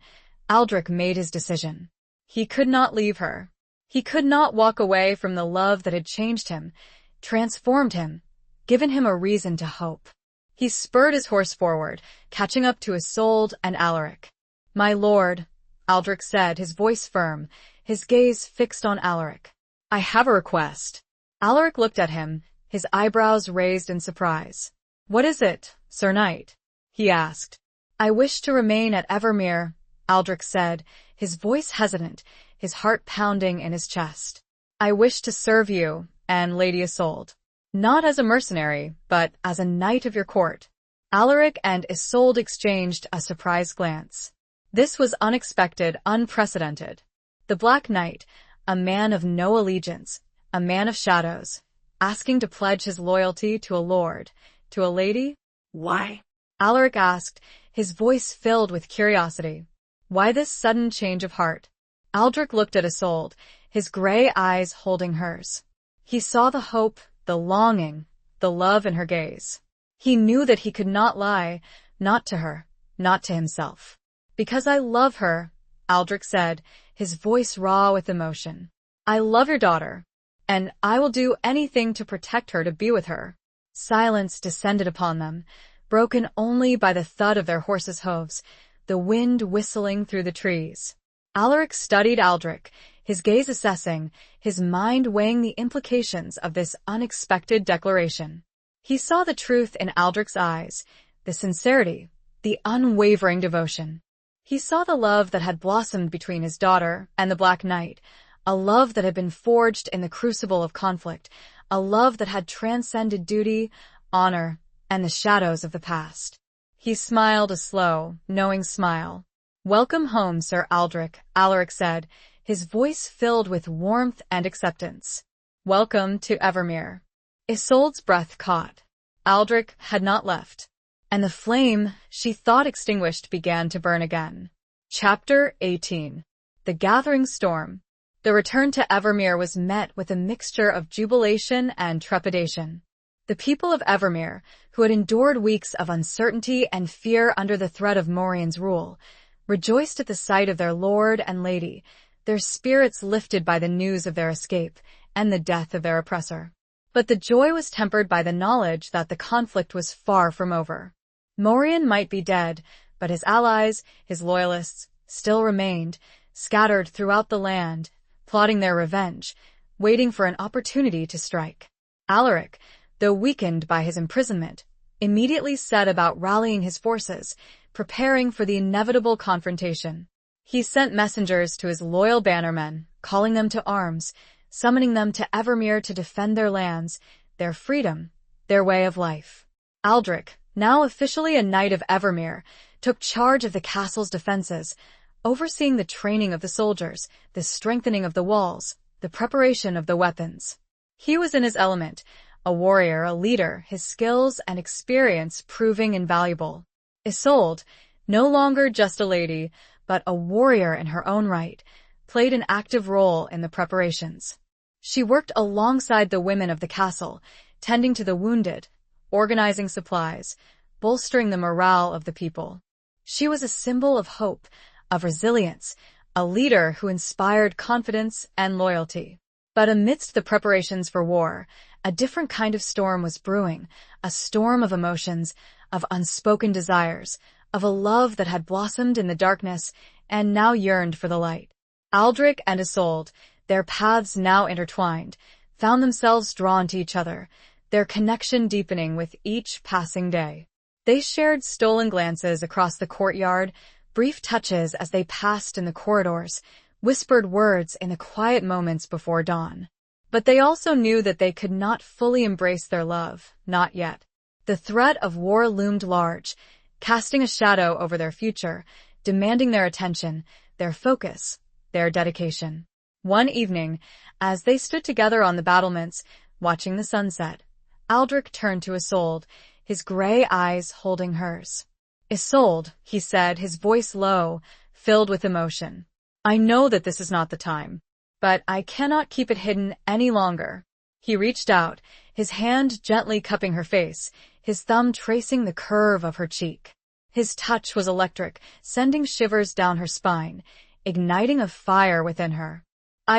A: Aldrich made his decision. He could not leave her. He could not walk away from the love that had changed him, transformed him, given him a reason to hope. He spurred his horse forward, catching up to Isolde and Alaric. "My lord," Aldrich said, his voice firm, his gaze fixed on Alaric. "I have a request." Alaric looked at him, his eyebrows raised in surprise. "What is it, Sir Knight?" he asked. "I wish to remain at Evermere," Aldrich said, his voice hesitant, his heart pounding in his chest. "I wish to serve you and Lady Isolde. Not as a mercenary, but as a knight of your court." Alaric and Isolde exchanged a surprised glance. This was unexpected, unprecedented. The Black Knight, a man of no allegiance, a man of shadows, asking to pledge his loyalty to a lord, to a lady?
B: "Why?"
A: Alaric asked, his voice filled with curiosity. Why this sudden change of heart? Aldrich looked at Isolde, his gray eyes holding hers. He saw the hope, the longing, the love in her gaze. He knew that he could not lie, not to her, not to himself. "Because I love her," Aldrich said, his voice raw with emotion. "I love your daughter, and I will do anything to protect her, to be with her." Silence descended upon them, broken only by the thud of their horses' hooves, the wind whistling through the trees. Alaric studied Aldrich, his gaze assessing, his mind weighing the implications of this unexpected declaration. He saw the truth in Aldrich's eyes, the sincerity, the unwavering devotion. He saw the love that had blossomed between his daughter and the Black Knight, a love that had been forged in the crucible of conflict, a love that had transcended duty, honor, and the shadows of the past. He smiled a slow, knowing smile. "Welcome home, Sir Aldrich," Alaric said, his voice filled with warmth and acceptance. "Welcome to Evermere." Isolde's breath caught. Aldrich had not left, and the flame she thought extinguished began to burn again. Chapter 18. The Gathering Storm. The return to Evermere was met with a mixture of jubilation and trepidation. The people of Evermere, who had endured weeks of uncertainty and fear under the threat of Morian's rule, rejoiced at the sight of their lord and lady, their spirits lifted by the news of their escape and the death of their oppressor. But the joy was tempered by the knowledge that the conflict was far from over. Morian might be dead, but his allies, his loyalists, still remained, scattered throughout the land, plotting their revenge, waiting for an opportunity to strike. Alaric, though weakened by his imprisonment, immediately set about rallying his forces, preparing for the inevitable confrontation. He sent messengers to his loyal bannermen, calling them to arms, summoning them to Evermere to defend their lands, their freedom, their way of life. Aldrich, now officially a knight of Evermere, took charge of the castle's defenses, overseeing the training of the soldiers, the strengthening of the walls, the preparation of the weapons. He was in his element, a warrior, a leader, his skills and experience proving invaluable. Isolde, no longer just a lady, but a warrior in her own right, played an active role in the preparations. She worked alongside the women of the castle, tending to the wounded, organizing supplies, bolstering the morale of the people. She was a symbol of hope, of resilience, a leader who inspired confidence and loyalty. But amidst the preparations for war, a different kind of storm was brewing, a storm of emotions, of unspoken desires, of a love that had blossomed in the darkness and now yearned for the light. Aldrich and Isolde, their paths now intertwined, found themselves drawn to each other, their connection deepening with each passing day. They shared stolen glances across the courtyard, brief touches as they passed in the corridors, whispered words in the quiet moments before dawn. But they also knew that they could not fully embrace their love, not yet. The threat of war loomed large, casting a shadow over their future, demanding their attention, their focus, their dedication. One evening, as they stood together on the battlements, watching the sunset, Aldrich turned to Isolde, his gray eyes holding hers. "Isolde," he said, his voice low, filled with emotion. "I know that this is not the time, but I cannot keep it hidden any longer." He reached out, his hand gently cupping her face, his thumb tracing the curve of her cheek. His touch was electric, sending shivers down her spine, igniting a fire within her.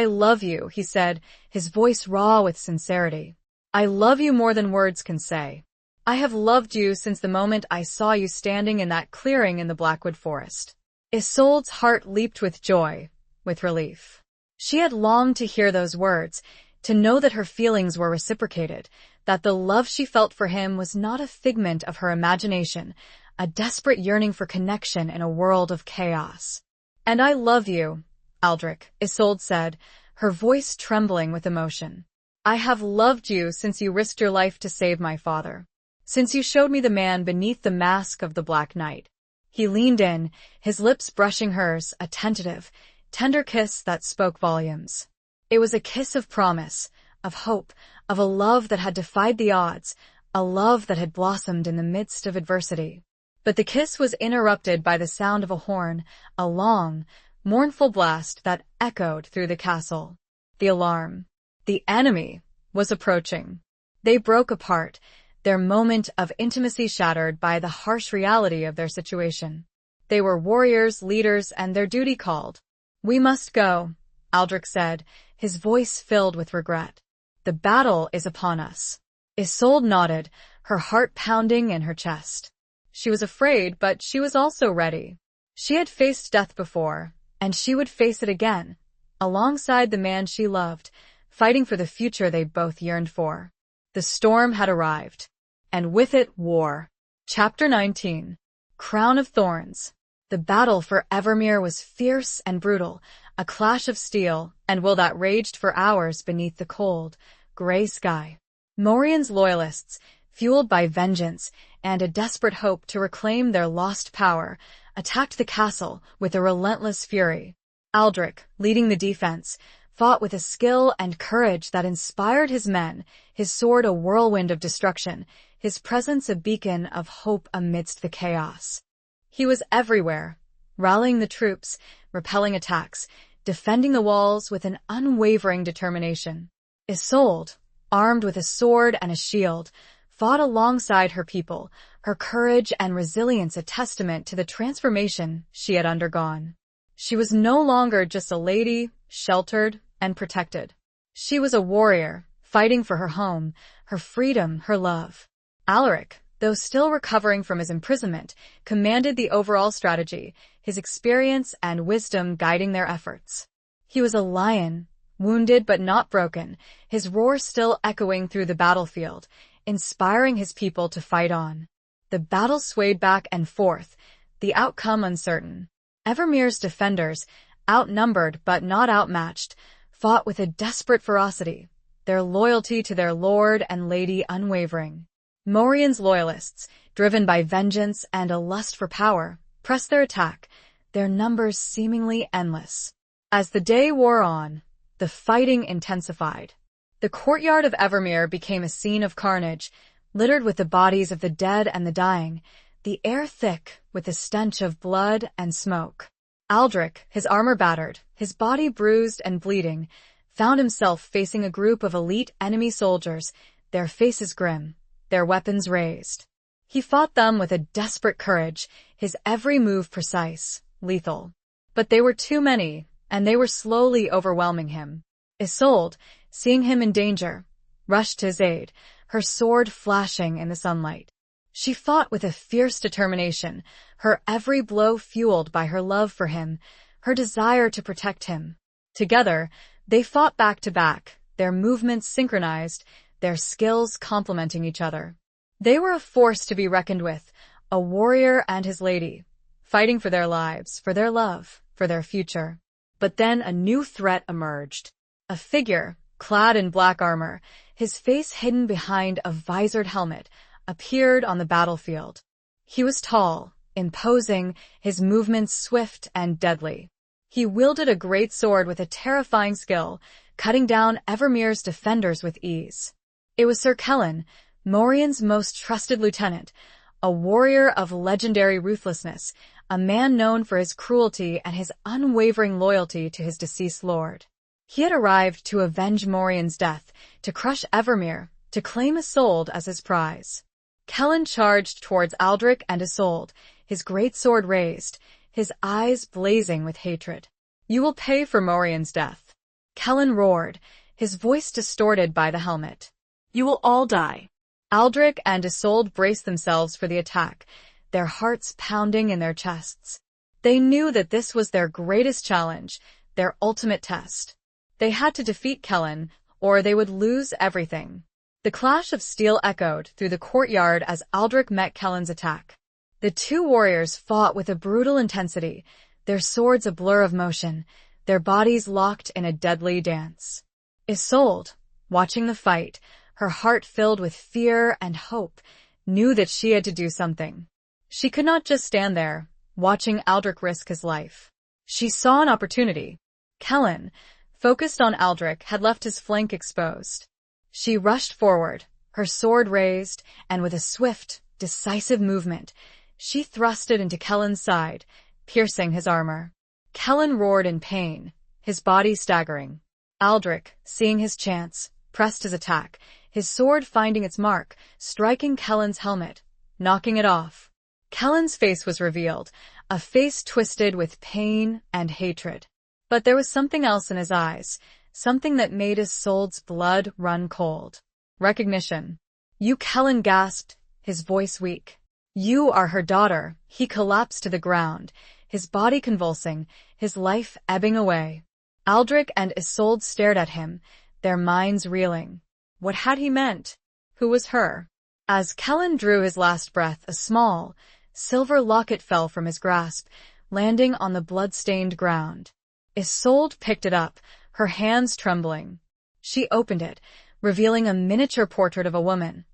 A: "I love you," he said, his voice raw with sincerity. "I love you more than words can say. I have loved you since the moment I saw you standing in that clearing in the Blackwood Forest." Isolde's heart leaped with joy, with relief. She had longed to hear those words, to know that her feelings were reciprocated, that the love she felt for him was not a figment of her imagination, a desperate yearning for connection in a world of chaos. "And I love you, Aldrich," Isolde said, her voice trembling with emotion. "I have loved you since you risked your life to save my father. Since you showed me the man beneath the mask of the Black Knight." He leaned in, his lips brushing hers, a tentative, tender kiss that spoke volumes. It was a kiss of promise, of hope, of a love that had defied the odds, a love that had blossomed in the midst of adversity. But the kiss was interrupted by the sound of a horn, a long, mournful blast that echoed through the castle. The alarm. The enemy was approaching. They broke apart, their moment of intimacy shattered by the harsh reality of their situation. They were warriors, leaders, and their duty called. "We must go," Aldrich said, his voice filled with regret. "The battle is upon us." Isolde nodded, her heart pounding in her chest. She was afraid, but she was also ready. She had faced death before, and she would face it again, alongside the man she loved, fighting for the future they both yearned for. The storm had arrived, and with it war. Chapter 19. Crown of Thorns. The battle for Evermere was fierce and brutal, a clash of steel and will that raged for hours beneath the cold, gray sky. Morian's loyalists, fueled by vengeance and a desperate hope to reclaim their lost power, attacked the castle with a relentless fury. Aldrich, leading the defense, fought with a skill and courage that inspired his men, his sword a whirlwind of destruction, his presence a beacon of hope amidst the chaos. He was everywhere, rallying the troops, repelling attacks, defending the walls with an unwavering determination. Isolde, armed with a sword and a shield, fought alongside her people, her courage and resilience a testament to the transformation she had undergone. She was no longer just a lady, sheltered and protected. She was a warrior, fighting for her home, her freedom, her love. Alaric, though still recovering from his imprisonment, commanded the overall strategy, his experience and wisdom guiding their efforts. He was a lion, wounded but not broken, his roar still echoing through the battlefield, inspiring his people to fight on. The battle swayed back and forth, the outcome uncertain. Evermere's defenders, outnumbered but not outmatched, fought with a desperate ferocity, their loyalty to their lord and lady unwavering. Morian's loyalists, driven by vengeance and a lust for power, pressed their attack, their numbers seemingly endless. As the day wore on, the fighting intensified. The courtyard of Evermere became a scene of carnage, littered with the bodies of the dead and the dying, the air thick with the stench of blood and smoke. Aldrich, his armor battered, his body bruised and bleeding, found himself facing a group of elite enemy soldiers, their faces grim, their weapons raised. He fought them with a desperate courage, his every move precise, lethal. But they were too many, and they were slowly overwhelming him. Isolde, seeing him in danger, rushed to his aid, her sword flashing in the sunlight. She fought with a fierce determination, her every blow fueled by her love for him, her desire to protect him. Together, they fought back to back, their movements synchronized, their skills complementing each other. They were a force to be reckoned with, a warrior and his lady, fighting for their lives, for their love, for their future. But then a new threat emerged. A figure, clad in black armor, his face hidden behind a visored helmet, appeared on the battlefield. He was tall, imposing, his movements swift and deadly. He wielded a great sword with a terrifying skill, cutting down Evermere's defenders with ease. It was Sir Kellen, Morian's most trusted lieutenant, a warrior of legendary ruthlessness, a man known for his cruelty and his unwavering loyalty to his deceased lord. He had arrived to avenge Morian's death, to crush Evermere, to claim Isolde as his prize. Kellen charged towards Aldrich and Isolde, his great sword raised, his eyes blazing with hatred. "You will pay for Morian's death," Kellen roared, his voice distorted by the helmet.
B: "You will all die."
A: Aldrich and Isolde braced themselves for the attack, their hearts pounding in their chests. They knew that this was their greatest challenge, their ultimate test. They had to defeat Kellen, or they would lose everything. The clash of steel echoed through the courtyard as Aldrich met Kellen's attack. The two warriors fought with a brutal intensity, their swords a blur of motion, their bodies locked in a deadly dance. Isolde, watching the fight, her heart filled with fear and hope, knew that she had to do something. She could not just stand there, watching Aldrich risk his life. She saw an opportunity. Kellen, focused on Aldrich, had left his flank exposed. She rushed forward, her sword raised, and with a swift, decisive movement, she thrust it into Kellen's side, piercing his armor. Kellen roared in pain, his body staggering. Aldrich, seeing his chance, pressed his attack, his sword finding its mark, striking Kellen's helmet, knocking it off. Kellen's face was revealed, a face twisted with pain and hatred. But there was something else in his eyes, something that made Isolde's blood run cold. Recognition. "You," Kellen gasped, his voice weak. "You are her daughter." He collapsed to the ground, his body convulsing, his life ebbing away. Aldrich and Isolde stared at him, their minds reeling. What had he meant? Who was her? As Kellen drew his last breath, a small, silver locket fell from his grasp, landing on the blood-stained ground. Isolde picked it up, her hands trembling. She opened it, revealing a miniature portrait of a woman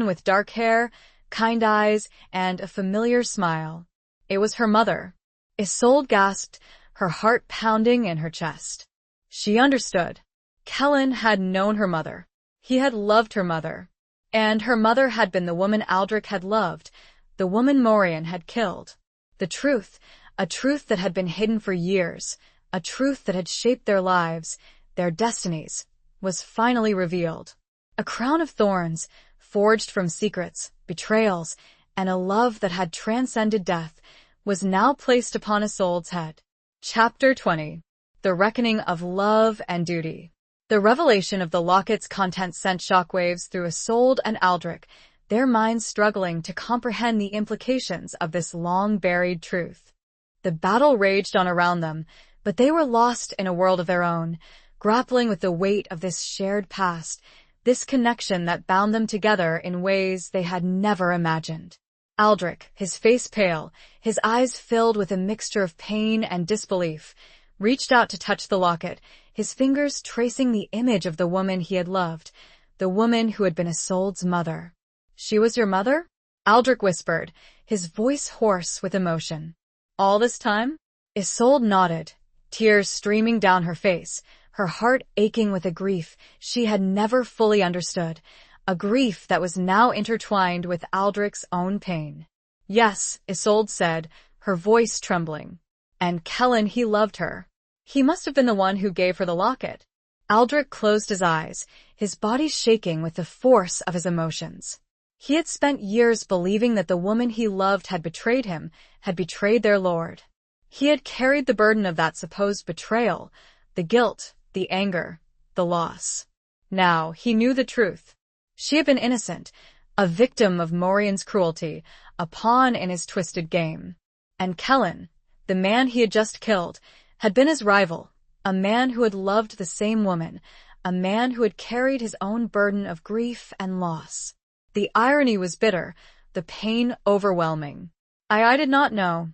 A: with dark hair, kind eyes, and a familiar smile. It was her mother. Isolde gasped, her heart pounding in her chest. She understood. Kellen had known her mother. He had loved her mother. And her mother had been the woman Aldrich had loved, the woman Morian had killed. The truth, a truth that had been hidden for years, a truth that had shaped their lives, their destinies, was finally revealed. A crown of thorns, forged from secrets, betrayals, and a love that had transcended death, was now placed upon Isolde's head. Chapter 20. The Reckoning of Love and Duty. The revelation of the locket's contents sent shockwaves through Isolde and Aldrich, their minds struggling to comprehend the implications of this long-buried truth. The battle raged on around them, but they were lost in a world of their own, grappling with the weight of this shared past, this connection that bound them together in ways they had never imagined. Aldrich, his face pale, his eyes filled with a mixture of pain and disbelief, reached out to touch the locket, his fingers tracing the image of the woman he had loved, the woman who had been Isolde's mother. "She was your mother?" Aldrich whispered, his voice hoarse with emotion. "All this time?" Isolde nodded, tears streaming down her face, her heart aching with a grief she had never fully understood, a grief that was now intertwined with Aldrich's own pain. "Yes," Isolde said, her voice trembling. "And Kellen, he loved her. He must have been the one who gave her the locket." Aldrich closed his eyes, his body shaking with the force of his emotions. He had spent years believing that the woman he loved had betrayed him, had betrayed their lord. He had carried the burden of that supposed betrayal, the guilt, the anger, the loss. Now he knew the truth. She had been innocent, a victim of Morian's cruelty, a pawn in his twisted game. And Kellen, the man he had just killed, had been his rival, a man who had loved the same woman, a man who had carried his own burden of grief and loss. The irony was bitter, the pain overwhelming. I did not know,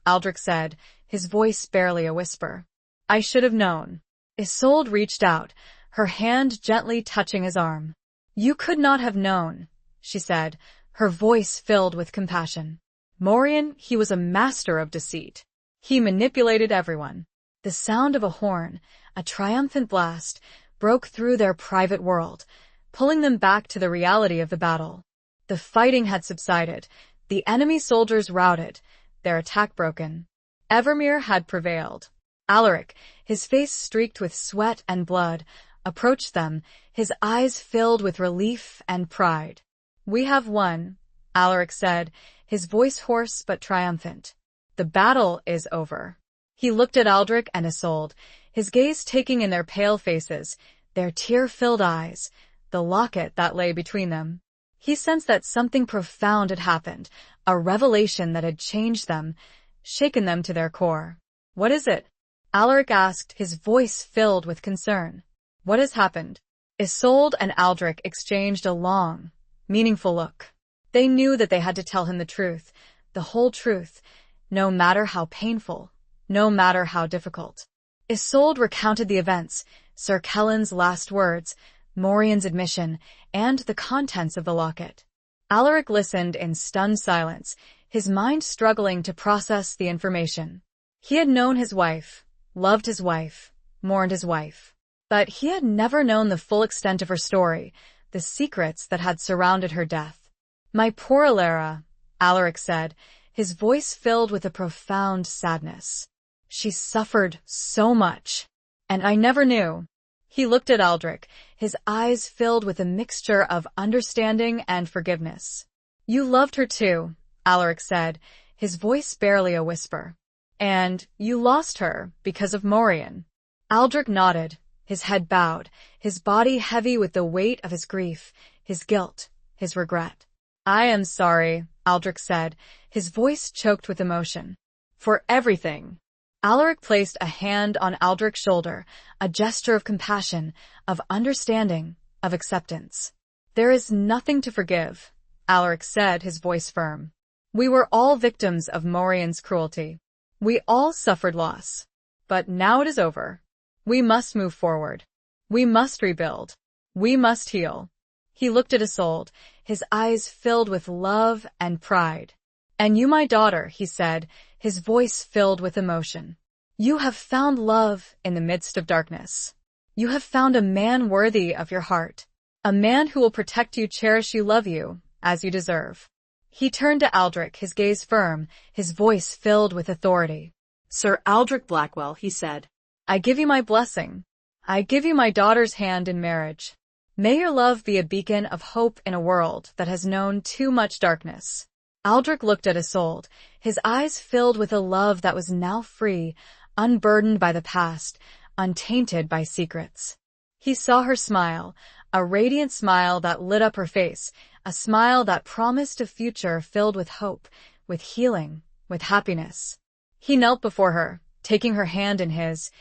A: Aldrich said, his voice barely a whisper. I should have known. Isolde reached out, her hand gently touching his arm. You could not have known, she said, her voice filled with compassion. Morian, he was a master of deceit. He manipulated everyone. The sound of a horn, a triumphant blast, broke through their private world, pulling them back to the reality of the battle. The fighting had subsided, the enemy soldiers routed, their attack broken. Evermere had prevailed. Alaric, his face streaked with sweat and blood, approached them, his eyes filled with relief and pride. We have won, Alaric said, his voice hoarse but triumphant. The battle is over. He looked at Aldrich and Isolde, his gaze taking in their pale faces, their tear-filled eyes, the locket that lay between them. He sensed that something profound had happened, a revelation that had changed them, shaken them to their core. What is it? Alaric asked, his voice filled with concern. What has happened? Isolde and Aldrich exchanged a long, meaningful look. They knew that they had to tell him the truth, the whole truth, no matter how painful, no matter how difficult. Isolde recounted the events, Sir Kellen's last words, Morian's admission, and the contents of the locket. Alaric listened in stunned silence, his mind struggling to process the information. He had known his wife, loved his wife, mourned his wife. But he had never known the full extent of her story, the secrets that had surrounded her death. My poor Alara, Alaric said, his voice filled with a profound sadness. She suffered so much, and I never knew. He looked at Aldrich, his eyes filled with a mixture of understanding and forgiveness. You loved her too, Alaric said, his voice barely a whisper. And you lost her because of Morian. Aldrich nodded, his head bowed, his body heavy with the weight of his grief, his guilt, his regret. I am sorry, Aldrich said, his voice choked with emotion. For everything. Alaric placed a hand on Aldrich's shoulder, a gesture of compassion, of understanding, of acceptance. There is nothing to forgive, Alaric said, his voice firm. We were all victims of Morian's cruelty. We all suffered loss. But now it is over. We must move forward. We must rebuild. We must heal. He looked at Isolde, his eyes filled with love and pride. And you, my daughter, he said, his voice filled with emotion. You have found love in the midst of darkness. You have found a man worthy of your heart. A man who will protect you, cherish you, love you, as you deserve. He turned to Aldrich, his gaze firm, his voice filled with authority.
B: Sir Aldrich Blackwell, he said.
A: I give you my blessing. I give you my daughter's hand in marriage. May your love be a beacon of hope in a world that has known too much darkness. Aldrich looked at Isolde, his eyes filled with a love that was now free, unburdened by the past, untainted by secrets. He saw her smile, a radiant smile that lit up her face, a smile that promised a future filled with hope, with healing, with happiness. He knelt before her, taking her hand in his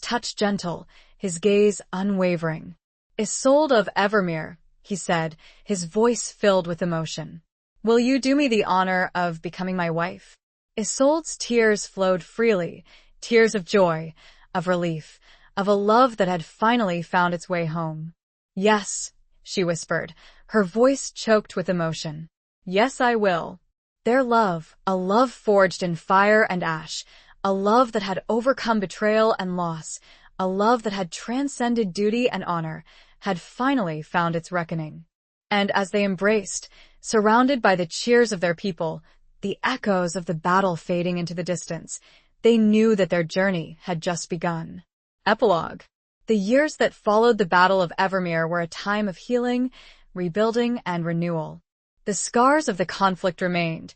A: touch gentle, his gaze unwavering. Isolde of Evermere, he said, his voice filled with emotion. Will you do me the honor of becoming my wife? Isolde's tears flowed freely, tears of joy, of relief, of a love that had finally found its way home. Yes, she whispered, her voice choked with emotion. Yes, I will. Their love, a love forged in fire and ash, a love that had overcome betrayal and loss, a love that had transcended duty and honor, had finally found its reckoning. And as they embraced, surrounded by the cheers of their people, the echoes of the battle fading into the distance, they knew that their journey had just begun. Epilogue. The years that followed the Battle of Evermere were a time of healing, rebuilding, and renewal. The scars of the conflict remained,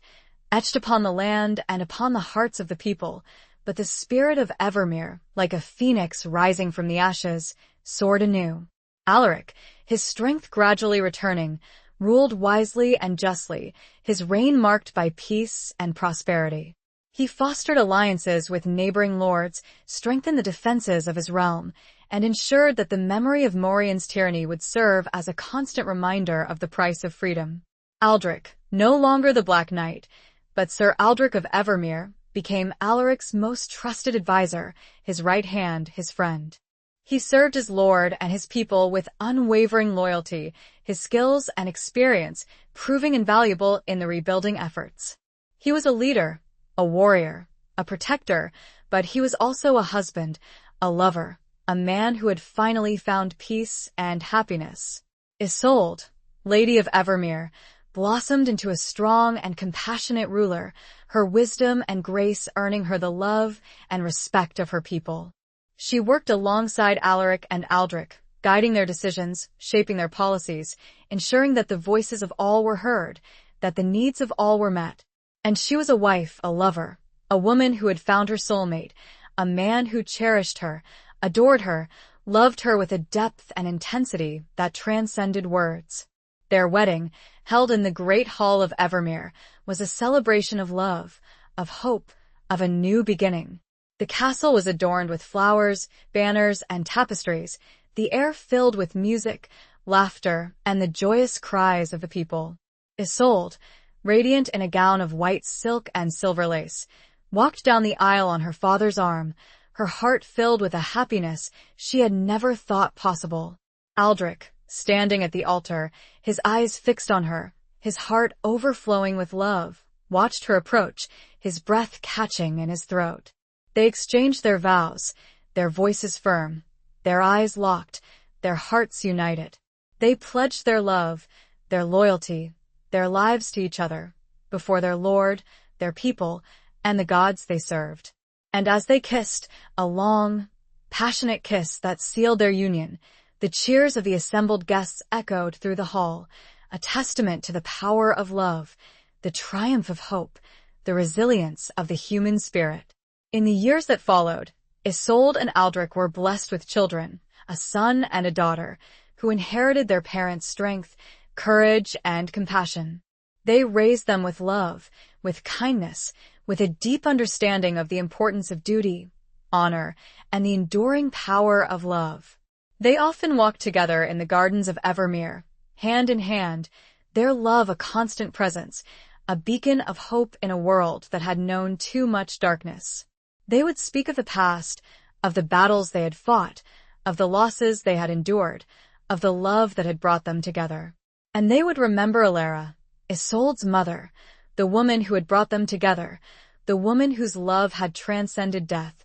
A: etched upon the land and upon the hearts of the people, but the spirit of Evermere, like a phoenix rising from the ashes, soared anew. Alaric, his strength gradually returning, ruled wisely and justly, his reign marked by peace and prosperity. He fostered alliances with neighboring lords, strengthened the defenses of his realm, and ensured that the memory of Morian's tyranny would serve as a constant reminder of the price of freedom. Aldrich, no longer the Black Knight, but Sir Aldrich of Evermere, became Alaric's most trusted advisor, his right hand, his friend. He served his lord and his people with unwavering loyalty, his skills and experience proving invaluable in the rebuilding efforts. He was a leader, a warrior, a protector, but he was also a husband, a lover, a man who had finally found peace and happiness. Isolde, Lady of Evermere, blossomed into a strong and compassionate ruler, her wisdom and grace earning her the love and respect of her people. She worked alongside Alaric and Aldrich, guiding their decisions, shaping their policies, ensuring that the voices of all were heard, that the needs of all were met. And she was a wife, a lover, a woman who had found her soulmate, a man who cherished her, adored her, loved her with a depth and intensity that transcended words. Their wedding, held in the Great Hall of Evermere, was a celebration of love, of hope, of a new beginning. The castle was adorned with flowers, banners, and tapestries, the air filled with music, laughter, and the joyous cries of the people. Isolde, radiant in a gown of white silk and silver lace, walked down the aisle on her father's arm, her heart filled with a happiness she had never thought possible. Aldrich, standing at the altar, his eyes fixed on her, his heart overflowing with love, watched her approach, his breath catching in his throat. They exchanged their vows, their voices firm, their eyes locked, their hearts united. They pledged their love, their loyalty, their lives to each other, before their lord, their people, and the gods they served. And as they kissed, a long, passionate kiss that sealed their union, the cheers of the assembled guests echoed through the hall, a testament to the power of love, the triumph of hope, the resilience of the human spirit. In the years that followed, Isolde and Aldrich were blessed with children, a son and a daughter, who inherited their parents' strength, courage, and compassion. They raised them with love, with kindness, with a deep understanding of the importance of duty, honor, and the enduring power of love. They often walked together in the gardens of Evermere, hand in hand, their love a constant presence, a beacon of hope in a world that had known too much darkness. They would speak of the past, of the battles they had fought, of the losses they had endured, of the love that had brought them together. And they would remember Alara, Isolde's mother, the woman who had brought them together, the woman whose love had transcended death,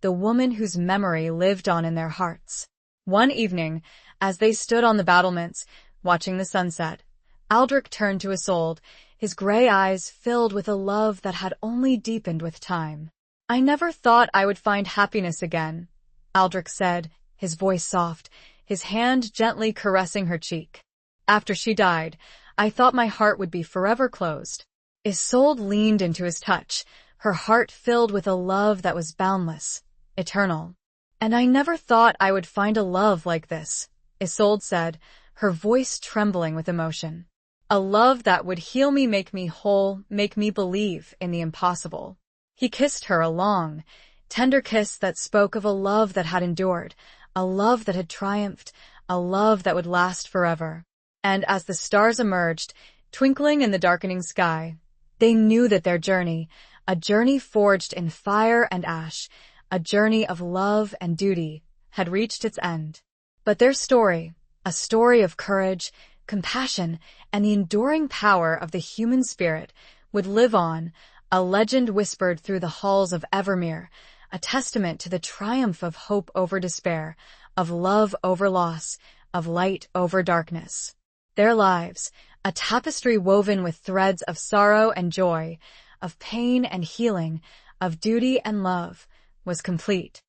A: the woman whose memory lived on in their hearts. One evening, as they stood on the battlements, watching the sunset, Aldrich turned to Isolde, his gray eyes filled with a love that had only deepened with time. "I never thought I would find happiness again," Aldrich said, his voice soft, his hand gently caressing her cheek. "After she died, I thought my heart would be forever closed." Isolde leaned into his touch, her heart filled with a love that was boundless, eternal. "And I never thought I would find a love like this," Isolde said, her voice trembling with emotion. "A love that would heal me, make me whole, make me believe in the impossible." He kissed her a long, tender kiss that spoke of a love that had endured, a love that had triumphed, a love that would last forever. And as the stars emerged, twinkling in the darkening sky, they knew that their journey, a journey forged in fire and ash, a journey of love and duty, had reached its end. But their story, a story of courage, compassion, and the enduring power of the human spirit, would live on, a legend whispered through the halls of Evermere, a testament to the triumph of hope over despair, of love over loss, of light over darkness. Their lives, a tapestry woven with threads of sorrow and joy, of pain and healing, of duty and love, was complete.